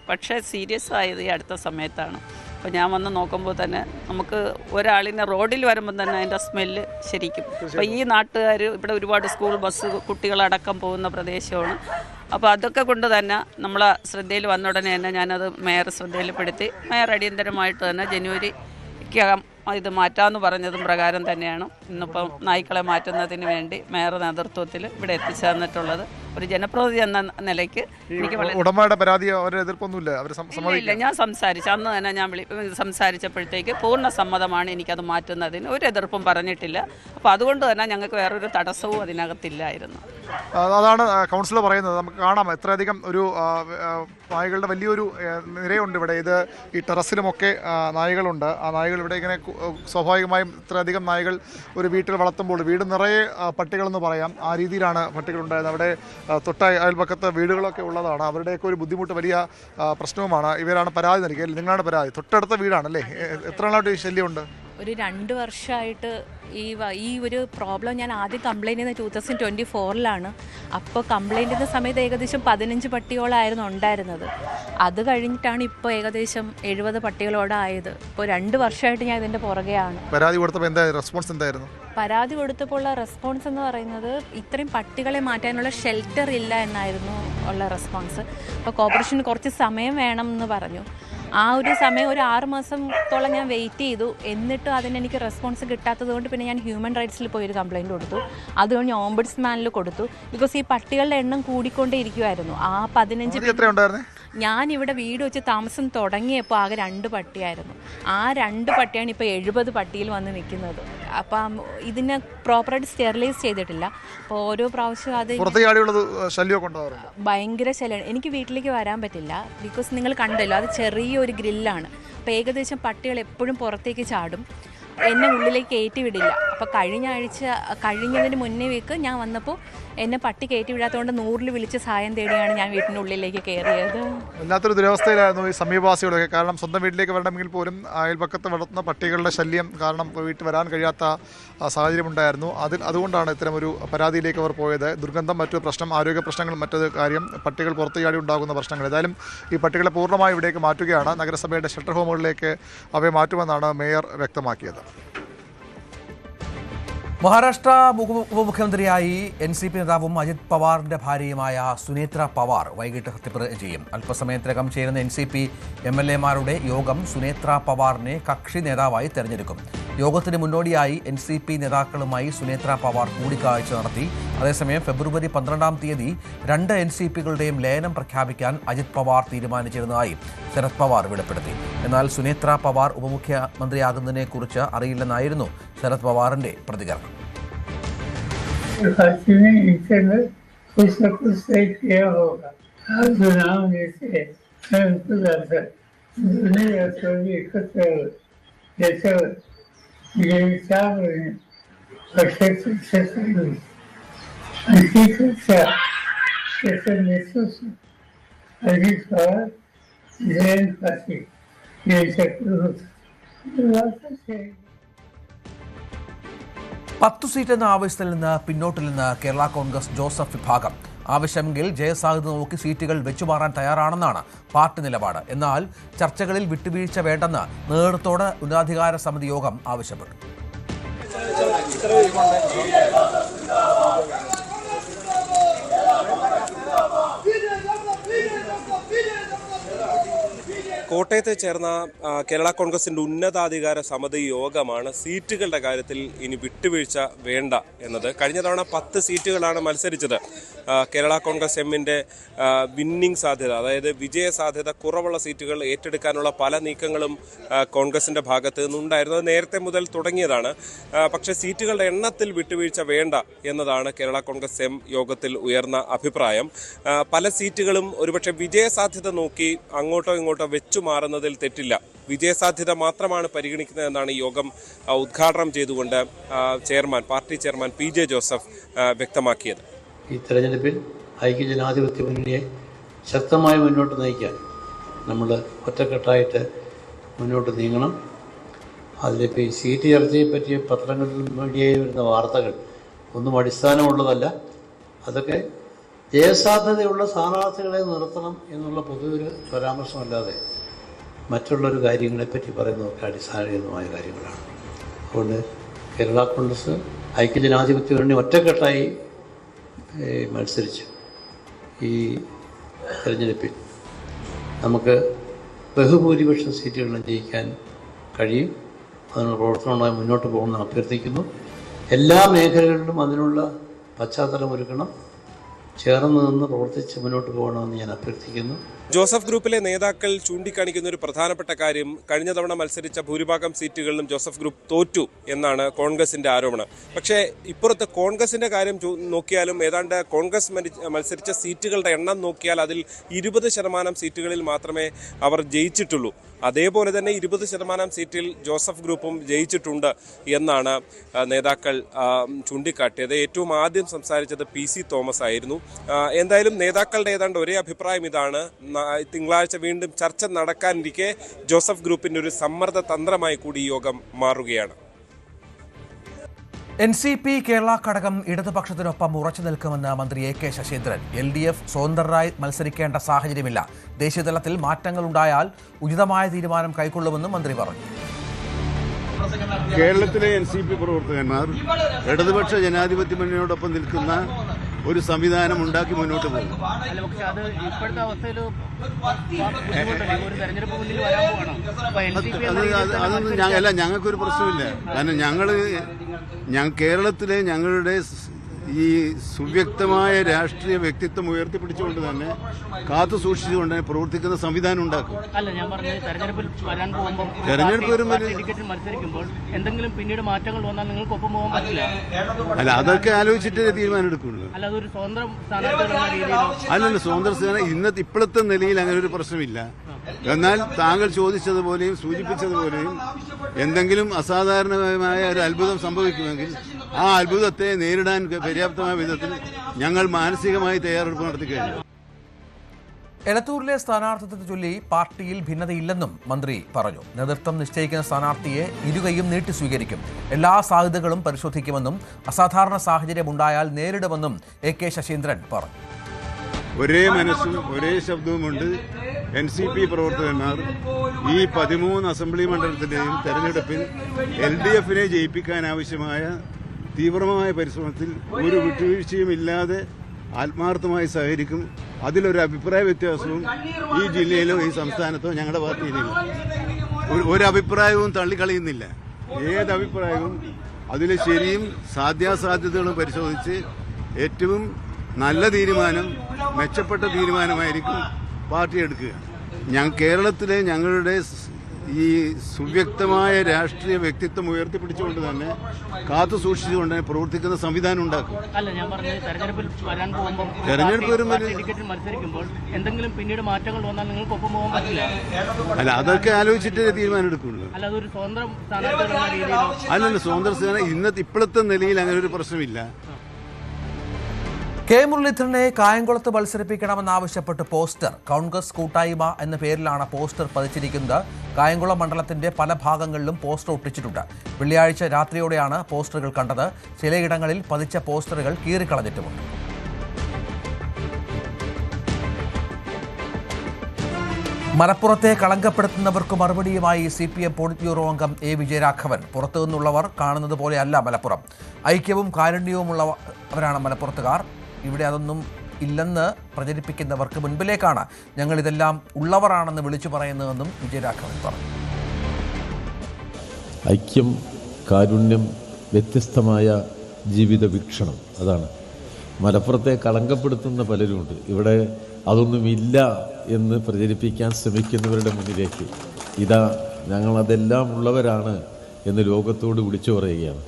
പക്ഷേ സീരിയസ് ആയത് ഈ അടുത്ത സമയത്താണ്. അപ്പോൾ ഞാൻ വന്ന് നോക്കുമ്പോൾ തന്നെ നമുക്ക് ഒരാളിനെ റോഡിൽ വരുമ്പോൾ തന്നെ അതിൻ്റെ സ്മെല്ല് ശരിക്കും. അപ്പോൾ ഈ നാട്ടുകാർ ഇവിടെ ഒരുപാട് സ്കൂൾ ബസ് കുട്ടികളടക്കം പോകുന്ന പ്രദേശമാണ്. അപ്പോൾ അതൊക്കെ കൊണ്ട് തന്നെ നമ്മളെ ശ്രദ്ധയിൽ വന്ന ഉടനെ തന്നെ ഞാനത് മേയർ ശ്രദ്ധയിൽപ്പെടുത്തി. മേയർ അടിയന്തരമായിട്ട് തന്നെ ജനുവരിക്കകം ഇത് മാറ്റാമെന്ന് പറഞ്ഞതും പ്രകാരം തന്നെയാണ് ഇന്നിപ്പം നായ്ക്കളെ മാറ്റുന്നതിന് വേണ്ടി മേയർ നേതൃത്വത്തിൽ ഇവിടെ എത്തിച്ചേർന്നിട്ടുള്ളത്. ഒരു ജനപ്രതിനിധി എന്ന നിലയ്ക്ക് എനിക്ക് ഉടമയുടെ പരാതി അവരെ എതിർപ്പൊന്നുമില്ല, അവർ ഇല്ല. ഞാൻ സംസാരിച്ചു, അന്ന് തന്നെ ഞാൻ സംസാരിച്ചപ്പോഴത്തേക്ക് പൂർണ്ണ സമ്മതമാണ് എനിക്കത് മാറ്റുന്നതിന്, ഒരു എതിർപ്പും പറഞ്ഞിട്ടില്ല. അപ്പോൾ അതുകൊണ്ട് തന്നെ ഞങ്ങൾക്ക് വേറൊരു തടസ്സവും അതിനകത്തില്ലായിരുന്നു. അതാണ് കൗൺസിലർ പറയുന്നത്. നമുക്ക് കാണാം എത്രയധികം ഒരു നായകളുടെ വലിയൊരു നിരയുണ്ട് ഇവിടെ. ഇത് ഈ ടെറസിലുമൊക്കെ നായകളുണ്ട്. ആ നായകൾ ഇവിടെ ഇങ്ങനെ സ്വാഭാവികമായും ഇത്രയധികം നായകൾ ഒരു വീട്ടിൽ വളർത്തുമ്പോൾ വീട് നിറയെ പട്ടികളെന്ന് പറയാം, ആ രീതിയിലാണ് പട്ടികളുണ്ടായത്. അവിടെ തൊട്ട അയൽപക്കത്ത് വീടുകളൊക്കെ ഉള്ളതാണ്. അവരുടെയൊക്കെ ഒരു ബുദ്ധിമുട്ട് വലിയ പ്രശ്നവുമാണ്. ഇവരാണ് പരാതി നൽകിയത്. നിങ്ങളാണ് പരാതി. തൊട്ടടുത്ത വീടാണല്ലേ? എത്ര നാളായിട്ട് ഈ ശല്യമുണ്ട്? ഒരു 2 വർഷമായിട്ട് ഈ ഒരു പ്രോബ്ലം ഞാൻ ആദ്യം കംപ്ലയിൻറ്റ് ചെയ്യുന്നത് 2024 അപ്പോൾ കംപ്ലയിൻറ്റ് ചെയ്യുന്ന സമയത്ത് ഏകദേശം 15 പട്ടികളായിരുന്നു ഉണ്ടായിരുന്നത്. അത് കഴിഞ്ഞിട്ടാണ് ഇപ്പോൾ ഏകദേശം 70 പട്ടികളോടായത്. ഇപ്പോൾ 2 വർഷമായിട്ട് ഞാൻ ഇതിൻ്റെ പുറകെയാണ്. പരാതി കൊടുത്തപ്പോൾ എന്തായിരുന്നു റെസ്പോൺസ്? എന്തായിരുന്നു പരാതി കൊടുത്തപ്പോൾ ഉള്ള റെസ്പോൺസ് എന്ന് പറയുന്നത് ഇത്രയും പട്ടികളെ മാറ്റാനുള്ള ഷെൽട്ടർ ഇല്ല എന്നായിരുന്നു ഉള്ള റെസ്പോൺസ്. അപ്പോൾ കോർപ്പറേഷന് കുറച്ച് സമയം വേണം എന്ന് പറഞ്ഞു. ആ ഒരു സമയം ഒരു 6 മാസത്തോളം ഞാൻ വെയിറ്റ് ചെയ്തു. എന്നിട്ടും അതിനെനിക്ക് റെസ്പോൺസ് കിട്ടാത്തത് കൊണ്ട് പിന്നെ ഞാൻ ഹ്യൂമൻ റൈറ്റ്സിൽ പോയൊരു കംപ്ലയിൻറ്റ് കൊടുത്തു. അതുകൊണ്ട് ഞാൻ ഓംബുഡ്സ്മാനിൽ കൊടുത്തു. ബിക്കോസ് ഈ പട്ടികളുടെ എണ്ണം കൂടിക്കൊണ്ടേ ഇരിക്കുമായിരുന്നു. ആ 15 ഞാനിവിടെ വീട് വെച്ച് താമസം തുടങ്ങിയപ്പോൾ ആകെ 2 പട്ടിയായിരുന്നു. ആ 2 പട്ടിയാണ് ഇപ്പോൾ 70 പട്ടിയിൽ വന്ന് നിൽക്കുന്നത്. അപ്പം ഇതിനെ പ്രോപ്പറായിട്ട് സ്റ്റെറിലൈസ് ചെയ്തിട്ടില്ല. അപ്പോൾ ഓരോ പ്രാവശ്യം അത് ഭയങ്കര ശല്യമാണ്. എനിക്ക് വീട്ടിലേക്ക് വരാൻ പറ്റില്ല. ബിക്കോസ് നിങ്ങൾ കണ്ടല്ലോ, അത് ചെറിയൊരു ഗ്രില്ലാണ്. അപ്പോൾ ഏകദേശം പട്ടികൾ എപ്പോഴും പുറത്തേക്ക് ചാടും, എന്നെ ഉള്ളിലേക്ക് കയറ്റി വിടില്ല. അപ്പോൾ കഴിഞ്ഞതിന് മുന്നേ വീക്ക് ഞാൻ വന്നപ്പോൾ എന്നെ പട്ടി കയറ്റി വിടാത്തതുകൊണ്ട് 100-ൽ വിളിച്ച് സഹായം തേടിയാണ് ഞാൻ വീട്ടിൻ്റെ ഉള്ളിലേക്ക് കയറിയത്. വല്ലാത്തൊരു ദുരവസ്ഥയിലായിരുന്നു ഈ സമീപവാസികളൊക്കെ. കാരണം സ്വന്തം വീട്ടിലേക്ക് വരണമെങ്കിൽ പോലും അയൽപക്കത്ത് വളർത്തുന്ന പട്ടികളുടെ ശല്യം കാരണം വീട്ടിൽ വരാൻ കഴിയാത്ത സാഹചര്യം ഉണ്ടായിരുന്നു. അതുകൊണ്ടാണ് ഇത്തരമൊരു പരാതിയിലേക്ക് അവർ പോയത്. ദുർഗന്ധം, മറ്റു പ്രശ്നം, ആരോഗ്യ പ്രശ്നങ്ങൾ, മറ്റൊരു കാര്യം പട്ടികൾ പുറത്തു ചാടി ഉണ്ടാകുന്ന പ്രശ്നങ്ങൾ. ഏതായാലും ഈ പട്ടികളെ പൂർണ്ണമായി ഇവിടേക്ക് മാറ്റുകയാണ്. നഗരസഭയുടെ ഷെൽട്ടർ ഹോമുകളിലേക്ക് അവയെ മാറ്റുമെന്നാണ് മേയർ വ്യക്തമാക്കിയത്. മഹാരാഷ്ട്ര ഉപമുഖ്യമന്ത്രിയായി NCP നേതാവും അജിത് പവാറിന്റെ ഭാര്യയുമായ സുനേത്ര പവാർ വൈകിട്ട് സത്യപ്രതിജ്ഞ ചെയ്യും. അല്പസമയത്തിനകം ചേരുന്ന NCP MLA-മാരുടെ യോഗം സുനേത്ര പവാറിനെ കക്ഷി നേതാവായി തെരഞ്ഞെടുക്കും. യോഗത്തിന് മുന്നോടിയായി NCP നേതാക്കളുമായി സുനേത്ര പവാർ കൂടിക്കാഴ്ച നടത്തി. അതേസമയം ഫെബ്രുവരി 12-ാം തീയതി 2 NCP-കളുടെയും ലയനം പ്രഖ്യാപിക്കാൻ അജിത് പവാർ തീരുമാനിച്ചിരുന്നതായി ശരത് പവാർ വെളിപ്പെടുത്തി. എന്നാൽ സുനേത്ര പവാർ ഉപമുഖ്യമന്ത്രിയാകുന്നതിനെക്കുറിച്ച് അറിയില്ലെന്നായിരുന്നു ശരത് പവാറിന്റെ പ്രതികരണം. कुछ न कुछ सही किया होगा। चुनाव जैसे जैसे ये विचार अजीत पवार जयंत पाटिल ये चक्र 10 സീറ്റ് എന്ന ആവശ്യത്തിൽ നിന്ന് പിന്നോട്ടിൽ നിന്ന് കേരള കോൺഗ്രസ് ജോസഫ് വിഭാഗം. ആവശ്യമെങ്കിൽ ജയസാധ്യത നോക്കി സീറ്റുകൾ വെച്ചുമാറാൻ തയ്യാറാണെന്നാണ് പാർട്ടി നിലപാട്. എന്നാൽ ചർച്ചകളിൽ വിട്ടുവീഴ്ച വേണ്ടെന്ന് നേതൃത്വത്തോട് ഉന്നതാധികാര സമിതി യോഗം ആവശ്യപ്പെട്ടു. കോട്ടയത്ത് ചേർന്ന കേരള കോൺഗ്രസിൻ്റെ ഉന്നതാധികാര സമിതി യോഗമാണ് സീറ്റുകളുടെ കാര്യത്തിൽ ഇനി വിട്ടുവീഴ്ച വേണ്ട എന്നത്. കഴിഞ്ഞ തവണ 10 സീറ്റുകളാണ് മത്സരിച്ചത്. കേരള കോൺഗ്രസ് എമ്മിൻ്റെ വിന്നിംഗ് സാധ്യത, അതായത് വിജയ സാധ്യത കുറവുള്ള സീറ്റുകൾ ഏറ്റെടുക്കാനുള്ള പല നീക്കങ്ങളും കോൺഗ്രസിൻ്റെ ഭാഗത്ത് നിന്നുണ്ടായിരുന്നു. അത് നേരത്തെ മുതൽ തുടങ്ങിയതാണ്. പക്ഷേ സീറ്റുകളുടെ എണ്ണത്തിൽ വിട്ടുവീഴ്ച വേണ്ട എന്നതാണ് കേരള കോൺഗ്രസ് എം യോഗത്തിൽ ഉയർന്ന അഭിപ്രായം. പല സീറ്റുകളും ഒരുപക്ഷെ വിജയ സാധ്യത നോക്കി അങ്ങോട്ടോ ഇങ്ങോട്ടോ വെച്ചു മാറുന്നതിൽ തെറ്റില്ല. വിജയസാധ്യത മാത്രമാണ് പരിഗണിക്കുന്നതെന്നാണ് ഈ യോഗം ഉദ്ഘാടനം ചെയ്തുകൊണ്ട് പാർട്ടി ചെയർമാൻ PJ ജോസഫ് വ്യക്തമാക്കിയത്. ഈ തെരഞ്ഞെടുപ്പിൽ ഐക്യജനാധിപത്യ മുന്നണിയെ ശക്തമായി മുന്നോട്ട് നയിക്കാൻ നമ്മൾ ഒറ്റക്കെട്ടായിട്ട് മുന്നോട്ട് നീങ്ങണം. അതിലിപ്പോൾ ഈ സീറ്റ് ചർച്ചയെ പറ്റി പത്രങ്ങളിൽ മീഡിയയിൽ വരുന്ന വാർത്തകൾ ഒന്നും അടിസ്ഥാനമുള്ളതല്ല. അതൊക്കെ ജയസാധ്യതയുള്ള സ്ഥാനാർത്ഥികളെ നിർത്തണം എന്നുള്ള പൊതുവൊരു പരാമർശമല്ലാതെ മറ്റുള്ളൊരു കാര്യങ്ങളെപ്പറ്റി പറയുന്നതൊക്കെ അടിസ്ഥാനരഹിതമായ കാര്യങ്ങളാണ്. അതുകൊണ്ട് കേരള കോൺഗ്രസ് ഐക്യജനാധിപത്യ മുന്നണി ഒറ്റക്കെട്ടായി മത്സരിച്ചു ഈ തെരഞ്ഞെടുപ്പിൽ നമുക്ക് ബഹുഭൂരിപക്ഷം സീറ്റുകളിലും ജയിക്കാൻ കഴിയും. അതിനുള്ള പ്രവർത്തനവുമായി മുന്നോട്ട് പോകണമെന്ന് അഭ്യർത്ഥിക്കുന്നു. എല്ലാ മേഖലകളിലും അതിനുള്ള പശ്ചാത്തലം ഒരുക്കണം. ചേർന്ന് നിന്ന് പ്രവർത്തിച്ച് മുന്നോട്ട് പോകണമെന്ന് ഞാൻ അഭ്യർത്ഥിക്കുന്നു. ജോസഫ് ഗ്രൂപ്പിലെ നേതാക്കൾ ചൂണ്ടിക്കാണിക്കുന്ന ഒരു പ്രധാനപ്പെട്ട കാര്യം, കഴിഞ്ഞ തവണ മത്സരിച്ച ഭൂരിഭാഗം സീറ്റുകളിലും ജോസഫ് ഗ്രൂപ്പ് തോറ്റു എന്നാണ് കോൺഗ്രസിന്റെ ആരോപണം. പക്ഷേ ഇപ്പുറത്ത് കോൺഗ്രസിന്റെ കാര്യം നോക്കിയാലും ഏതാണ്ട് കോൺഗ്രസ് മത്സരിച്ച സീറ്റുകളുടെ എണ്ണം നോക്കിയാൽ അതിൽ 20% സീറ്റുകളിൽ മാത്രമേ അവർ ജയിച്ചിട്ടുള്ളൂ. അതേപോലെ തന്നെ 20% സീറ്റിൽ ജോസഫ് ഗ്രൂപ്പും ജയിച്ചിട്ടുണ്ട് എന്നാണ് നേതാക്കൾ ചൂണ്ടിക്കാട്ടിയത്. ഏറ്റവും ആദ്യം സംസാരിച്ചത് PC തോമസ് ആയിരുന്നു. എന്തായാലും നേതാക്കളുടെ ഏതാണ്ട് ഒരേ അഭിപ്രായം ഇതാണ്. തിങ്കളാഴ്ച വീണ്ടും ചർച്ച നടക്കാനിരിക്കെ ജോസഫ് ഗ്രൂപ്പിന്റെ ഒരു സമ്മർദ്ദ തന്ത്രമായി കൂടി യോഗം മാറുകയാണ്. NCP കേരള ഘടകം ഇടതുപക്ഷത്തിനൊപ്പം ഉറച്ചു നിൽക്കുമെന്ന് മന്ത്രി AK ശശീന്ദ്രൻ. LDF സ്വതന്ത്രരായി മത്സരിക്കേണ്ട സാഹചര്യമില്ല. ദേശീയതലത്തിൽ മാറ്റങ്ങളുണ്ടായാൽ ഉചിതമായ തീരുമാനം കൈക്കൊള്ളുമെന്നും മന്ത്രി പറഞ്ഞു. കേരളത്തിലെ NCP പ്രവർത്തകന്മാർ ഇടതുപക്ഷ ജനാധിപത്യ മുന്നണിയോടൊപ്പം നിൽക്കുന്ന ഒരു സംവിധാനം ഉണ്ടാക്കി മുന്നോട്ട് പോകും. അതൊന്നും ഞങ്ങൾക്കൊരു പ്രശ്നമില്ല. കാരണം കേരളത്തിലെ ഞങ്ങളുടെ ഈ സുവ്യക്തമായ രാഷ്ട്രീയ വ്യക്തിത്വം ഉയർത്തിപ്പിടിച്ചുകൊണ്ട് തന്നെ കാത്തു സൂക്ഷിച്ചുകൊണ്ട് തന്നെ പ്രവർത്തിക്കുന്ന സംവിധാനം ഉണ്ടാക്കും. തെരഞ്ഞെടുപ്പ് വരുമ്പോൾ എന്തെങ്കിലും പിന്നീട് മാറ്റങ്ങൾ വന്നാൽ നിങ്ങൾക്ക് ഒപ്പം പോകാൻ പറ്റില്ല. അല്ല, അതൊക്കെ ആലോചിച്ചിട്ട് തീരുമാനം എടുക്കുള്ളൂ. അതൊരു സ്വന്തം സ്ഥാനാർത്ഥി അല്ലല്ല, സ്വതന്ത്ര സ്ഥാനം ഇപ്പോഴത്തെ നിലയിൽ അങ്ങനെ ഒരു പ്രശ്നമില്ല. എന്നാൽ താങ്കൾ ചോദിച്ചതുപോലെയും സൂചിപ്പിച്ചതുപോലെയും എന്തെങ്കിലും അസാധാരണമായ ഒരു അത്ഭുതം സംഭവിക്കുമെങ്കിൽ ആ അത്ഭുതത്തെ നേരിടാൻ പര്യാപ്തമായ വിധത്തിൽ ഞങ്ങൾ മാനസികമായി തയ്യാറെടുപ്പ് നടത്തിക്കഴിഞ്ഞു. എലത്തൂരിലെ സ്ഥാനാർത്ഥിത്വത്തെ ചൊല്ലി പാർട്ടിയിൽ ഭിന്നതയില്ലെന്നും മന്ത്രി പറഞ്ഞു. നേതൃത്വം നിശ്ചയിക്കുന്ന സ്ഥാനാർത്ഥിയെ ഇരുകൈയും നീട്ടി സ്വീകരിക്കും. എല്ലാ സാധ്യതകളും പരിശോധിക്കുമെന്നും അസാധാരണ സാഹചര്യമുണ്ടായാൽ നേരിടുമെന്നും AK ശശീന്ദ്രൻ പറഞ്ഞു. ഒരേ മനസ്സും ഒരേ ശബ്ദവുമുണ്ട് NCP പ്രവർത്തകന്മാർ ഈ 13 അസംബ്ലി മണ്ഡലത്തിലെയും തെരഞ്ഞെടുപ്പിൽ LDFനെ ജയിപ്പിക്കാനാവശ്യമായ തീവ്രമായ പരിശ്രമത്തിൽ ഒരു വിട്ടുവീഴ്ചയുമില്ലാതെ ആത്മാർത്ഥമായി സഹകരിക്കും. അതിലൊരു അഭിപ്രായ വ്യത്യാസവും ഈ ജില്ലയിലോ ഈ സംസ്ഥാനത്തോ ഞങ്ങളുടെ പാർട്ടിയിലില്ല. ഒരു അഭിപ്രായവും തള്ളിക്കളയുന്നില്ല. ഏതഭിപ്രായവും അതിലെ ശരിയും സാധ്യാസാധ്യതകളും പരിശോധിച്ച് ഏറ്റവും നല്ല തീരുമാനം, മെച്ചപ്പെട്ട തീരുമാനമായിരിക്കും പാർട്ടി എടുക്കുക. കേരളത്തിലെ ഞങ്ങളുടെ ഈ സുവ്യക്തമായ രാഷ്ട്രീയ വ്യക്തിത്വം ഉയർത്തിപ്പിടിച്ചുകൊണ്ട് തന്നെ കാത്തു സൂക്ഷിച്ചുകൊണ്ട് തന്നെ പ്രവർത്തിക്കുന്ന സംവിധാനം ഉണ്ടാക്കും. തെരഞ്ഞെടുപ്പ് വരുമ്പോൾ എന്തെങ്കിലും പിന്നീട് മാറ്റങ്ങൾ വന്നാൽ നിങ്ങൾക്ക് ഒപ്പം പോകാൻ പറ്റില്ല. അല്ല, അതൊക്കെ ആലോചിച്ചിട്ട് തീരുമാനം എടുക്കുള്ളൂ. അതൊരു സ്വന്തം സ്ഥാനാർത്ഥി അല്ലല്ല, സ്വതന്ത്ര സ്ഥാനം ഇപ്പോഴത്തെ നിലയിൽ അങ്ങനെ ഒരു പ്രശ്നമില്ല. K മുരളീധരനെ കായംകുളത്ത് മത്സരിപ്പിക്കണമെന്നാവശ്യപ്പെട്ട് പോസ്റ്റർ. കോൺഗ്രസ് കൂട്ടായ്മ എന്ന പേരിലാണ് പോസ്റ്റർ പതിച്ചിരിക്കുന്നത്. കായംകുളം മണ്ഡലത്തിന്റെ പല ഭാഗങ്ങളിലും പോസ്റ്റർ ഒട്ടിച്ചിട്ടുണ്ട്. വെള്ളിയാഴ്ച രാത്രിയോടെയാണ് പോസ്റ്ററുകൾ കണ്ടത്. ചിലയിടങ്ങളിൽ പതിച്ച പോസ്റ്ററുകൾ കീറിക്കളഞ്ഞിട്ടുമുണ്ട്. മലപ്പുറത്തെ കളങ്കപ്പെടുത്തുന്നവർക്ക് മറുപടിയുമായി CPM പോളിറ്റ് ബ്യൂറോ അംഗം A വിജയരാഘവൻ. പുറത്തുനിന്നുള്ളവർ കാണുന്നത് പോലെയല്ല മലപ്പുറം. ഐക്യവും കാരുണ്യവുമുള്ളവരാണ് മലപ്പുറത്തുകാർ. ഇവിടെ അതൊന്നും ഇല്ലെന്ന് പ്രചരിപ്പിക്കുന്നവർക്ക് മുൻപിലേക്കാണ് ഞങ്ങളിതെല്ലാം ഉള്ളവരാണെന്ന് വിളിച്ചു പറയുന്നതെന്നും വിജയരാഘവൻ പറഞ്ഞു. ഐക്യം, കാരുണ്യം, വ്യത്യസ്തമായ ജീവിത വീക്ഷണം, അതാണ്. മലപ്പുറത്തെ കളങ്കപ്പെടുത്തുന്ന പലരുമുണ്ട്. ഇവിടെ അതൊന്നുമില്ല എന്ന് പ്രചരിപ്പിക്കാൻ ശ്രമിക്കുന്നവരുടെ മുന്നിലേക്ക് ഇതാ ഞങ്ങളതെല്ലാം ഉള്ളവരാണ് എന്ന് ലോകത്തോട് വിളിച്ചു പറയുകയാണ്.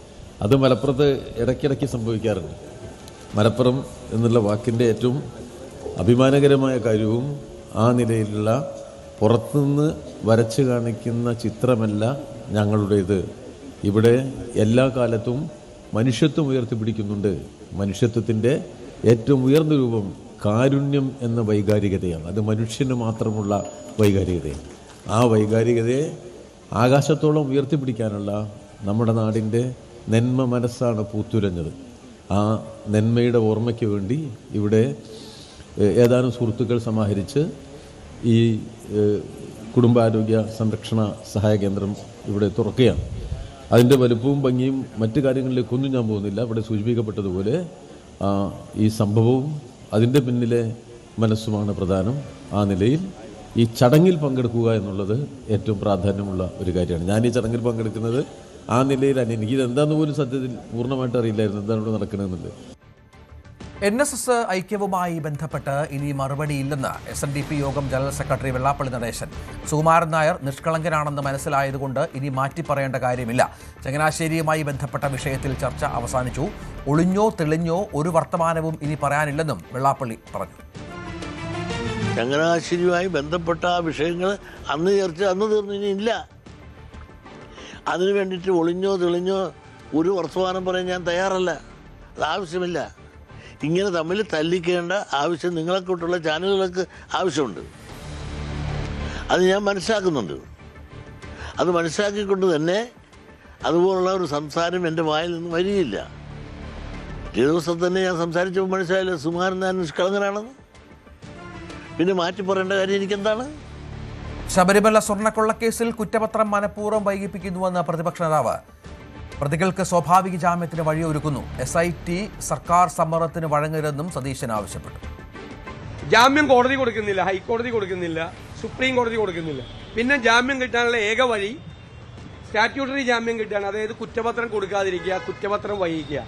അത് മലപ്പുറത്ത് ഇടയ്ക്കിടയ്ക്ക് സംഭവിക്കാറുണ്ട്. മലപ്പുറം എന്നുള്ള വാക്കിൻ്റെ ഏറ്റവും അഭിമാനകരമായ കാര്യവും ആ നിലയിലുള്ള പുറത്തുനിന്ന് വരച്ച് കാണിക്കുന്ന ചിത്രമല്ല ഞങ്ങളുടേത്. ഇവിടെ എല്ലാ കാലത്തും മനുഷ്യത്വം ഉയർത്തിപ്പിടിക്കുന്നുണ്ട്. മനുഷ്യത്വത്തിൻ്റെ ഏറ്റവും ഉയർന്ന രൂപം കാരുണ്യം എന്ന വൈകാരികതയാണ്. അത് മനുഷ്യന് മാത്രമുള്ള വൈകാരികതയാണ്. ആ വൈകാരികതയെ ആകാശത്തോളം ഉയർത്തിപ്പിടിക്കാനുള്ള നമ്മുടെ നാടിൻ്റെ നന്മ മനസ്സാണ് പൂത്തുലഞ്ഞത്. ആ നന്മയുടെ ഓർമ്മയ്ക്ക് വേണ്ടി ഇവിടെ ഏതാനും സുഹൃത്തുക്കൾ സമാഹരിച്ച് ഈ കുടുംബാരോഗ്യ സംരക്ഷണ സഹായ കേന്ദ്രം ഇവിടെ തുറക്കുകയാണ്. അതിൻ്റെ വലുപ്പവും ഭംഗിയും മറ്റു കാര്യങ്ങളിലേക്കൊന്നും ഞാൻ പോകുന്നില്ല. ഇവിടെ സൂചിപ്പിക്കപ്പെട്ടതുപോലെ ഈ സംഭവവും അതിൻ്റെ പിന്നിലെ മനസ്സുമാണ് പ്രധാനം. ആ നിലയിൽ ഈ ചടങ്ങിൽ പങ്കെടുക്കുക എന്നുള്ളത് ഏറ്റവും പ്രാധാന്യമുള്ള ഒരു കാര്യമാണ്. ഞാൻ ഈ ചടങ്ങിൽ പങ്കെടുക്കുന്നത് ആ നിലയിലാണ്. എനിക്കിതെന്താന്ന് പോലും സത്യത്തിൽ പൂർണ്ണമായിട്ട് അറിയില്ലായിരുന്നു എന്താണ് ഇവിടെ നടക്കണമെന്നുള്ളത്. NSS ഐക്യവുമായി ബന്ധപ്പെട്ട് ഇനി മറുപടിയില്ലെന്ന് SNDP യോഗം ജനറൽ സെക്രട്ടറി വെള്ളാപ്പള്ളി നടേശൻ. സുകുമാരൻ നായർ നിഷ്കളങ്കനാണെന്ന് മനസ്സിലായതുകൊണ്ട് ഇനി മാറ്റി പറയേണ്ട കാര്യമില്ല. ചങ്ങനാശ്ശേരിയുമായി ബന്ധപ്പെട്ട വിഷയത്തിൽ ചർച്ച അവസാനിച്ചു. ഒളിഞ്ഞോ തെളിഞ്ഞോ ഒരു വർത്തമാനവും ഇനി പറയാനില്ലെന്നും വെള്ളാപ്പള്ളി പറഞ്ഞു. ചങ്ങനാശ്ശേരിയുമായി ബന്ധപ്പെട്ട ആ വിഷയങ്ങൾ അന്ന് ചർച്ച അന്ന് തീർന്നില്ല. അതിനു വേണ്ടിയിട്ട് ഒളിഞ്ഞോ തെളിഞ്ഞോ ഒരു വർത്തമാനം പറയാൻ ഞാൻ തയ്യാറല്ല. അത് ആവശ്യമില്ല. ഇങ്ങനെ തമ്മിൽ തല്ലിക്കേണ്ട ആവശ്യം നിങ്ങളെക്കൊണ്ടുള്ള ചാനലുകൾക്ക് ആവശ്യമുണ്ട്. അത് ഞാൻ മനസ്സിലാക്കുന്നുണ്ട്. അത് മനസ്സിലാക്കിക്കൊണ്ട് തന്നെ അതുപോലുള്ള ഒരു സംസാരം എൻ്റെ വായിൽ നിന്ന് വരികയില്ല. ഈ ദിവസം തന്നെ ഞാൻ സംസാരിച്ചപ്പോൾ മനസ്സിലായില്ല സുകുമാരൻ നായർ നിഷ്കളങ്കനാണെന്ന്. പിന്നെ മാറ്റി പറയേണ്ട കാര്യം എനിക്കെന്താണ്? ശബരിമല സ്വർണ്ണക്കൊള്ളക്കേസിൽ കുറ്റപത്രം മനഃപൂർവ്വം വൈകിപ്പിക്കുന്നുവെന്ന് പ്രതിപക്ഷ നേതാവ്. പ്രതികൾക്ക് സ്വാഭാവിക ജാമ്യത്തിന് വഴിയൊരുക്കുന്നു. SIT സർക്കാർ സമ്മർദ്ദത്തിന് വഴങ്ങരുതെന്നും സതീശൻ ആവശ്യപ്പെട്ടു. ജാമ്യം കോടതി കൊടുക്കുന്നില്ല, ഹൈക്കോടതി കൊടുക്കുന്നില്ല, സുപ്രീം കോടതി കൊടുക്കുന്നില്ല. പിന്നെ ജാമ്യം കിട്ടാനുള്ള ഏക വഴി സ്റ്റാറ്റ്യൂട്ടറി ജാമ്യം കിട്ടുകയാണ്. അതായത് കുറ്റപത്രം കൊടുക്കാതിരിക്കുക, കുറ്റപത്രം വൈകിക്കുക.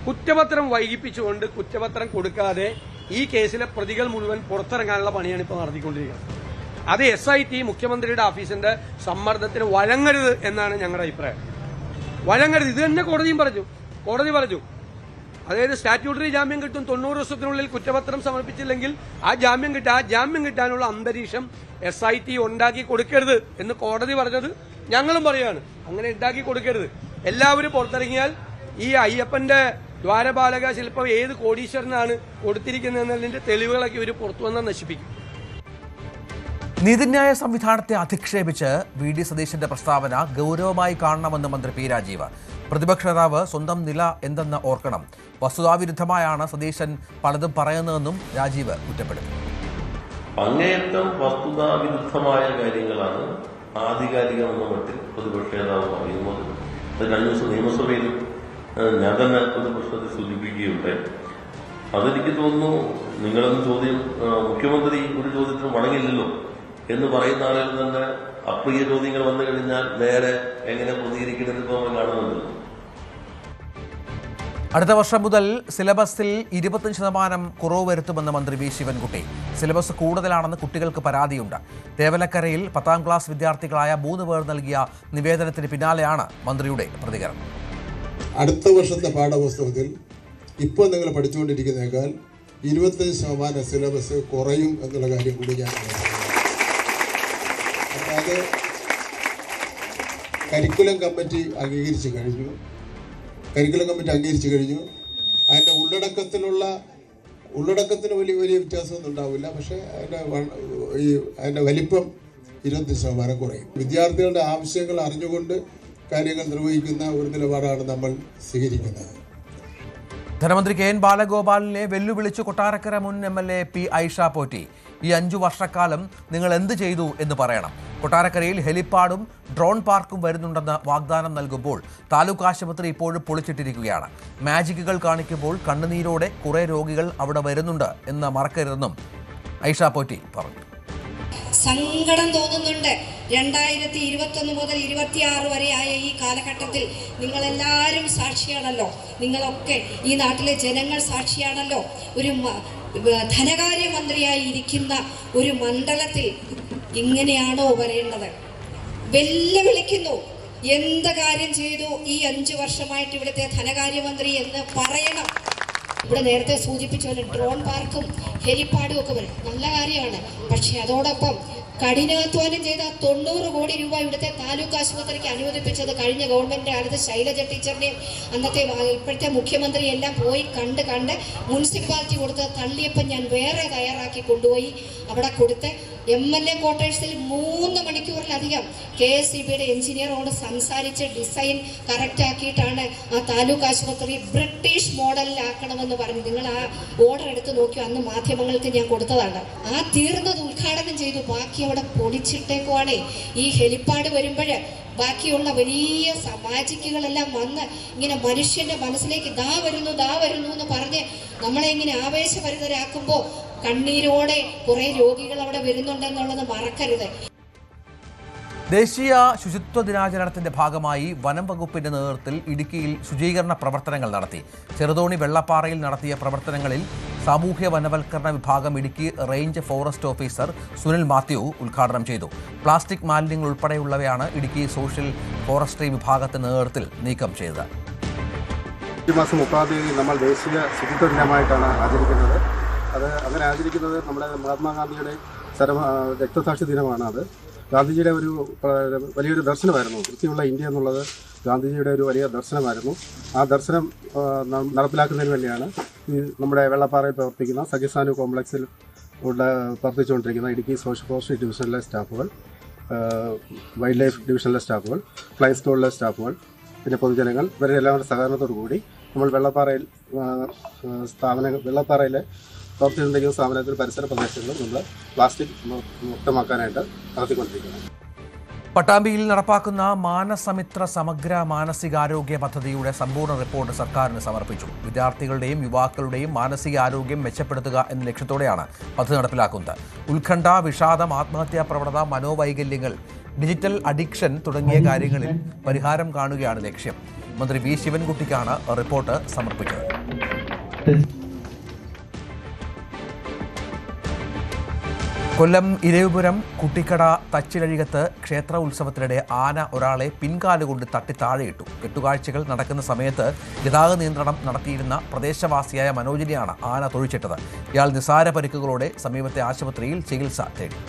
കുറ്റപത്രം വൈകിപ്പിച്ചുകൊണ്ട് കുറ്റപത്രം കൊടുക്കാതെ ഈ കേസിലെ പ്രതികൾ മുഴുവൻ പുറത്തിറങ്ങാനുള്ള പണിയാണ് ഇപ്പോൾ നടത്തിക്കൊണ്ടിരിക്കുന്നത്. അത് SIT മുഖ്യമന്ത്രിയുടെ ഓഫീസിന്റെ സമ്മർദ്ദത്തിന് വഴങ്ങരുത് എന്നാണ് ഞങ്ങളുടെ അഭിപ്രായം. വഴങ്ങരുത്. ഇത് തന്നെ കോടതി പറഞ്ഞു. അതായത് സ്റ്റാറ്റ്യൂട്ടറി ജാമ്യം കിട്ടും, 90 ദിവസത്തിനുള്ളിൽ കുറ്റപത്രം സമർപ്പിച്ചില്ലെങ്കിൽ ആ ജാമ്യം കിട്ടാനുള്ള അന്തരീക്ഷം SIT ഉണ്ടാക്കി കൊടുക്കരുത് എന്ന് കോടതി പറഞ്ഞത് ഞങ്ങളും പറയാണ്. അങ്ങനെ ഉണ്ടാക്കി കൊടുക്കരുത്. എല്ലാവരും പുറത്തിറങ്ങിയാൽ ഈ അയ്യപ്പന്റെ ദ്വാരപാലക ശില്പം ഏത് കോടീശ്വരനാണ് കൊടുത്തിരിക്കുന്നതിന്റെ തെളിവുകളൊക്കെ ഇവർ പുറത്തു വന്നാൽ നശിപ്പിക്കും. നീതിന്യായ സംവിധാനത്തെ അധിക്ഷേപിച്ച് VD സതീശന്റെ പ്രസ്താവന ഗൗരവമായി കാണണമെന്ന് മന്ത്രി P രാജീവ്. പ്രതിപക്ഷ നേതാവ് സ്വന്തം നില എന്തെന്ന് ഓർക്കണം. വസ്തുതാവിരുദ്ധമായാണ് സതീശൻ പലതും പറയുന്നതെന്നും രാജീവ് കുറ്റപ്പെടുത്തി. അങ്ങേയറ്റം വസ്തുതാവിരുദ്ധമായ കാര്യങ്ങളാണ് ആധികാരികമെന്ന മട്ടിൽ പ്രതിപക്ഷ നേതാവ് പറയുന്നത്. അത് കഴിഞ്ഞ ദിവസം നിയമസഭയിലും ഞാൻ തന്നെ ഒരു പ്രശ്നത്തിൽ സൂചിപ്പിക്കുകയുണ്ടായി. അതെനിക്ക് തോന്നുന്നു നിങ്ങളെന്ന് ചോദ്യം മുഖ്യമന്ത്രി ഒരു ചോദ്യത്തിന് വഴങ്ങില്ലല്ലോ എന്ന് പറയുന്ന ആളുകൾ തന്നെ അപ്രിയ ചോദ്യങ്ങൾ വന്നു കഴിഞ്ഞാൽ നേരെ എങ്ങനെ പ്രതികരിക്കുന്നത് കാണുന്നുണ്ടല്ലോ. അടുത്ത വർഷം മുതൽ സിലബസിൽ 25% കുറവ് വരുത്തുമെന്ന് മന്ത്രി V ശിവൻകുട്ടി. സിലബസ് കൂടുതലാണെന്ന് കുട്ടികൾക്ക് പരാതിയുണ്ട്. തേവലക്കരയിൽ 10ാം ക്ലാസ് വിദ്യാർത്ഥികളായ 3 പേർ നൽകിയ നിവേദനത്തിന് പിന്നാലെയാണ് മന്ത്രിയുടെ പ്രതികരണം. അടുത്ത വർഷത്തെ പാഠപുസ്തകത്തിൽ ഇപ്പോൾ നിങ്ങൾ പഠിച്ചുകൊണ്ടിരിക്കുന്നതിനേക്കാൾ 25% സിലബസ് കുറയും എന്നുള്ള കാര്യം കൂടി ഞാൻ അപ്പോൾ അത് കരിക്കുലം കമ്മിറ്റി അംഗീകരിച്ചു കഴിഞ്ഞു. അതിൻ്റെ ഉള്ളടക്കത്തിന് വലിയ വ്യത്യാസമൊന്നും ഉണ്ടാവില്ല. പക്ഷേ അതിൻ്റെ വലിപ്പം 25% കുറയും. വിദ്യാർത്ഥികളുടെ ആവശ്യങ്ങൾ അറിഞ്ഞുകൊണ്ട് കാര്യങ്ങൾ നിർവഹിക്കുന്ന ഒരു നിലപാടാണ് നമ്മൾ സ്വീകരിക്കുന്നത്. ധനമന്ത്രി KN ബാലഗോപാലിനെ വെല്ലുവിളിച്ചു കൊട്ടാരക്കര മുൻ MLA P ഐഷ പോറ്റി. ഈ 5 വർഷക്കാലം നിങ്ങൾ എന്ത് ചെയ്തു എന്ന് പറയണം. കൊട്ടാരക്കരയിൽ ഹെലിപ്പാഡും ഡ്രോൺ പാർക്കും വരുന്നുണ്ടെന്ന് വാഗ്ദാനം നൽകുമ്പോൾ താലൂക്ക് ആശുപത്രി ഇപ്പോഴും പൊളിച്ചിട്ടിരിക്കുകയാണ്. മാജിക്കുകൾ കാണിക്കുമ്പോൾ കണ്ണുനീരോടെ കുറേ രോഗികൾ അവിടെ വരുന്നുണ്ട് എന്ന് മറക്കരുതെന്നും ഐഷ പോറ്റി പറഞ്ഞു. സങ്കടം തോന്നുന്നുണ്ട്. 2021 മുതൽ 26 വരെയായ ഈ കാലഘട്ടത്തിൽ നിങ്ങളെല്ലാവരും സാക്ഷിയാണല്ലോ. നിങ്ങളൊക്കെ ഈ നാട്ടിലെ ജനങ്ങൾ സാക്ഷിയാണല്ലോ. ഒരു ധനകാര്യമന്ത്രിയായി ഇരിക്കുന്ന ഒരു മണ്ഡലത്തിൽ ഇങ്ങനെയാണോ വരേണ്ടത്? വെല്ലുവിളിക്കുന്നു. എന്ത് കാര്യം ചെയ്തു ഈ 5 വർഷമായിട്ട് ഇവിടുത്തെ ധനകാര്യമന്ത്രി എന്ന് പറയണം. ഇവിടെ നേരത്തെ സൂചിപ്പിച്ച പോലെ ഡ്രോൺ പാർക്കും ഹെലിപ്പാഡും ഒക്കെ വരും, നല്ല കാര്യമാണ്. പക്ഷെ അതോടൊപ്പം കഠിനാധ്വാനം ചെയ്ത 90 കോടി രൂപ ഇവിടുത്തെ താലൂക്ക് ആശുപത്രിക്ക് അനുവദിപ്പിച്ചത് കഴിഞ്ഞ ഗവൺമെന്റിന്റെ കാലത്ത് ശൈലജ ടീച്ചറിനെയും അന്നത്തെ ഇപ്പോഴത്തെ മുഖ്യമന്ത്രി എല്ലാം പോയി കണ്ട് മുനിസിപ്പാലിറ്റി കൊടുത്ത് തള്ളിയപ്പം ഞാൻ വേറെ തയ്യാറാക്കി കൊണ്ടുപോയി അവിടെ കൊടുത്ത് MLA ക്വാർട്ടേഴ്സിൽ 3 മണിക്കൂറിലധികം KSEBയുടെ എഞ്ചിനീയറോട് സംസാരിച്ച് ഡിസൈൻ കറക്റ്റ് ആക്കിയിട്ടാണ് ആ താലൂക്ക് ആശുപത്രി ബ്രിട്ടീഷ് മോഡലിലാക്കണമെന്ന് പറഞ്ഞു. നിങ്ങൾ ആ ഓർഡർ എടുത്ത് നോക്കി, അന്ന് മാധ്യമങ്ങൾക്ക് ഞാൻ കൊടുത്തതാണ്. ആ തീർന്നത് ഉദ്ഘാടനം ചെയ്തു. ബാക്കി അവിടെ പൊളിച്ചിട്ടേക്കുവാണേ. ഈ ഹെലിപ്പാഡ് വരുമ്പോൾ ബാക്കിയുള്ള വലിയ മാജിക്കുകളെല്ലാം വന്ന് ഇങ്ങനെ മനുഷ്യന്റെ മനസ്സിലേക്ക് ദാ വരുന്നു എന്ന് പറഞ്ഞ് നമ്മളെ ഇങ്ങനെ ആവേശഭരിതരാക്കുമ്പോൾ കണ്ണീരോടെ കുറെ രോഗികൾ അവിടെ വരുന്നുണ്ടെന്നുള്ളത് മറക്കരുത്. ദേശീയ ശുചിത്വ ദിനാചരണത്തിന്റെ ഭാഗമായി വനം വകുപ്പിന്റെ നേതൃത്വത്തിൽ ഇടുക്കിയിൽ ശുചീകരണ പ്രവർത്തനങ്ങൾ നടത്തി. ചെറുതോണി വെള്ളപ്പാറയിൽ നടത്തിയ പ്രവർത്തനങ്ങളിൽ സാമൂഹ്യ വനവൽക്കരണ വിഭാഗം Idukki range forest officer Sunil Mathew ഉദ്ഘാടനം ചെയ്തു. പ്ലാസ്റ്റിക് മാലിന്യങ്ങൾ ഉൾപ്പെടെയുള്ളവയാണ് ഇടുക്കി സോഷ്യൽ ഫോറസ്ട്രി വിഭാഗത്തിന്റെ നേതൃത്വത്തിൽ നീക്കം ചെയ്തത്. ഈ മാസം 30-ാം തീയതി നമ്മൾ ദേശീയ ശുചിത്വ ദിനമായിട്ടാണ് ആചരിക്കുന്നത്. അത് അങ്ങനെ ആചരിക്കുന്നത് നമ്മുടെ മഹാത്മാഗാന്ധിയുടെ രക്തസാക്ഷി ദിനമാണ്. അത് ഗാന്ധിജിയുടെ ഒരു വലിയൊരു ദർശനമായിരുന്നു. വൃത്തിയുള്ള ഇന്ത്യ എന്നുള്ളത് ഗാന്ധിജിയുടെ ഒരു വലിയ ദർശനമായിരുന്നു. ആ ദർശനം നടപ്പിലാക്കുന്നതിന് വേണ്ടിയാണ് ഈ നമ്മുടെ വെള്ളപ്പാറയിൽ പ്രവർത്തിക്കുന്ന സഖ്യസാനു കോംപ്ലക്സിൽ പ്രവർത്തിച്ചുകൊണ്ടിരിക്കുന്ന ഇടുക്കി സോഷ്യൽ ഫോറസ്ട്രി ഡിവിഷനിലെ സ്റ്റാഫുകൾ, വൈൽഡ് ലൈഫ് ഡിവിഷനിലെ സ്റ്റാഫുകൾ, ഫ്ലൈ സ്ക്വാഡിലെ സ്റ്റാഫുകൾ, പിന്നെ പൊതുജനങ്ങൾ ഇവരുടെ എല്ലാവരുടെ സഹകരണത്തോടു കൂടി നമ്മൾ വെള്ളപ്പാറയിലെ പ്രവർത്തിച്ചുകൊണ്ടിരിക്കുന്ന സ്ഥാപനത്തിൽ പരിസര പ്രദേശങ്ങളും നമ്മൾ പ്ലാസ്റ്റിക് മുക്തമാക്കാനായിട്ട് നടത്തിക്കൊണ്ടിരിക്കുന്നത്. പട്ടാമ്പിയിൽ നടപ്പാക്കുന്ന മാനസമിത്ര സമഗ്ര മാനസികാരോഗ്യ പദ്ധതിയുടെ സമ്പൂർണ്ണ റിപ്പോർട്ട് സർക്കാരിന് സമർപ്പിച്ചു. വിദ്യാർത്ഥികളുടെയും യുവാക്കളുടെയും മാനസികാരോഗ്യം മെച്ചപ്പെടുത്തുക എന്ന ലക്ഷ്യത്തോടെയാണ് പദ്ധതി നടപ്പിലാക്കുന്നത്. ഉത്കണ്ഠ, വിഷാദം, ആത്മഹത്യാ പ്രവണത, മനോവൈകല്യങ്ങൾ, ഡിജിറ്റൽ അഡിക്ഷൻ തുടങ്ങിയ കാര്യങ്ങളിൽ പരിഹാരം കാണുകയാണ് ലക്ഷ്യം. മന്ത്രി വി ശിവൻകുട്ടിക്കാണ് റിപ്പോർട്ട് സമർപ്പിച്ചത്. കൊല്ലം ഇരവിപുരം കുട്ടിക്കട തച്ചിലഴികത്ത് ക്ഷേത്ര ഉത്സവത്തിനിടെ ആന ഒരാളെ പിൻകാലുകൊണ്ട് തട്ടി താഴെയിട്ടു. കെട്ടുകാഴ്ചകൾ നടക്കുന്ന സമയത്ത് ഗതാഗത നിയന്ത്രണം നടത്തിയിരുന്ന പ്രദേശവാസിയായ മനോജിനെയാണ് ആന തൊഴിച്ചിട്ടത്. ഇയാൾ നിസാര പരിക്കുകളോടെ സമീപത്തെ ആശുപത്രിയിൽ ചികിത്സ തേടി.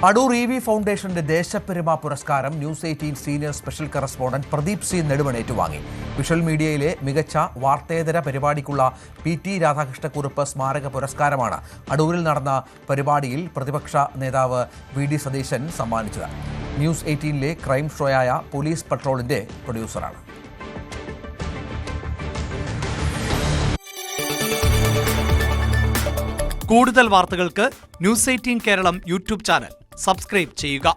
അടൂർ EV ഫൗണ്ടേഷന്റെ ദേശപ്പെരുമ പുരസ്കാരം news 18 senior special correspondent Pradeep C Nedumon ഏറ്റുവാങ്ങി. വിഷ്വൽ മീഡിയയിലെ മികച്ച വാർത്തേതര പരിപാടിക്കുള്ള PT രാധാകൃഷ്ണക്കുറുപ്പ് സ്മാരക പുരസ്കാരമാണ് അടൂരിൽ നടന്ന പരിപാടിയിൽ പ്രതിപക്ഷ നേതാവ് VD സതീശൻ സമ്മാനിച്ചത്. ന്യൂസ് 18ലെ ക്രൈം ഷോയായ പോലീസ് പട്രോളിന്റെ പ്രൊഡ്യൂസറാണ്. കൂടുതൽ വാർത്തകൾക്ക് news 18 Keralam YouTube channel subscribe ചെയ്യുക.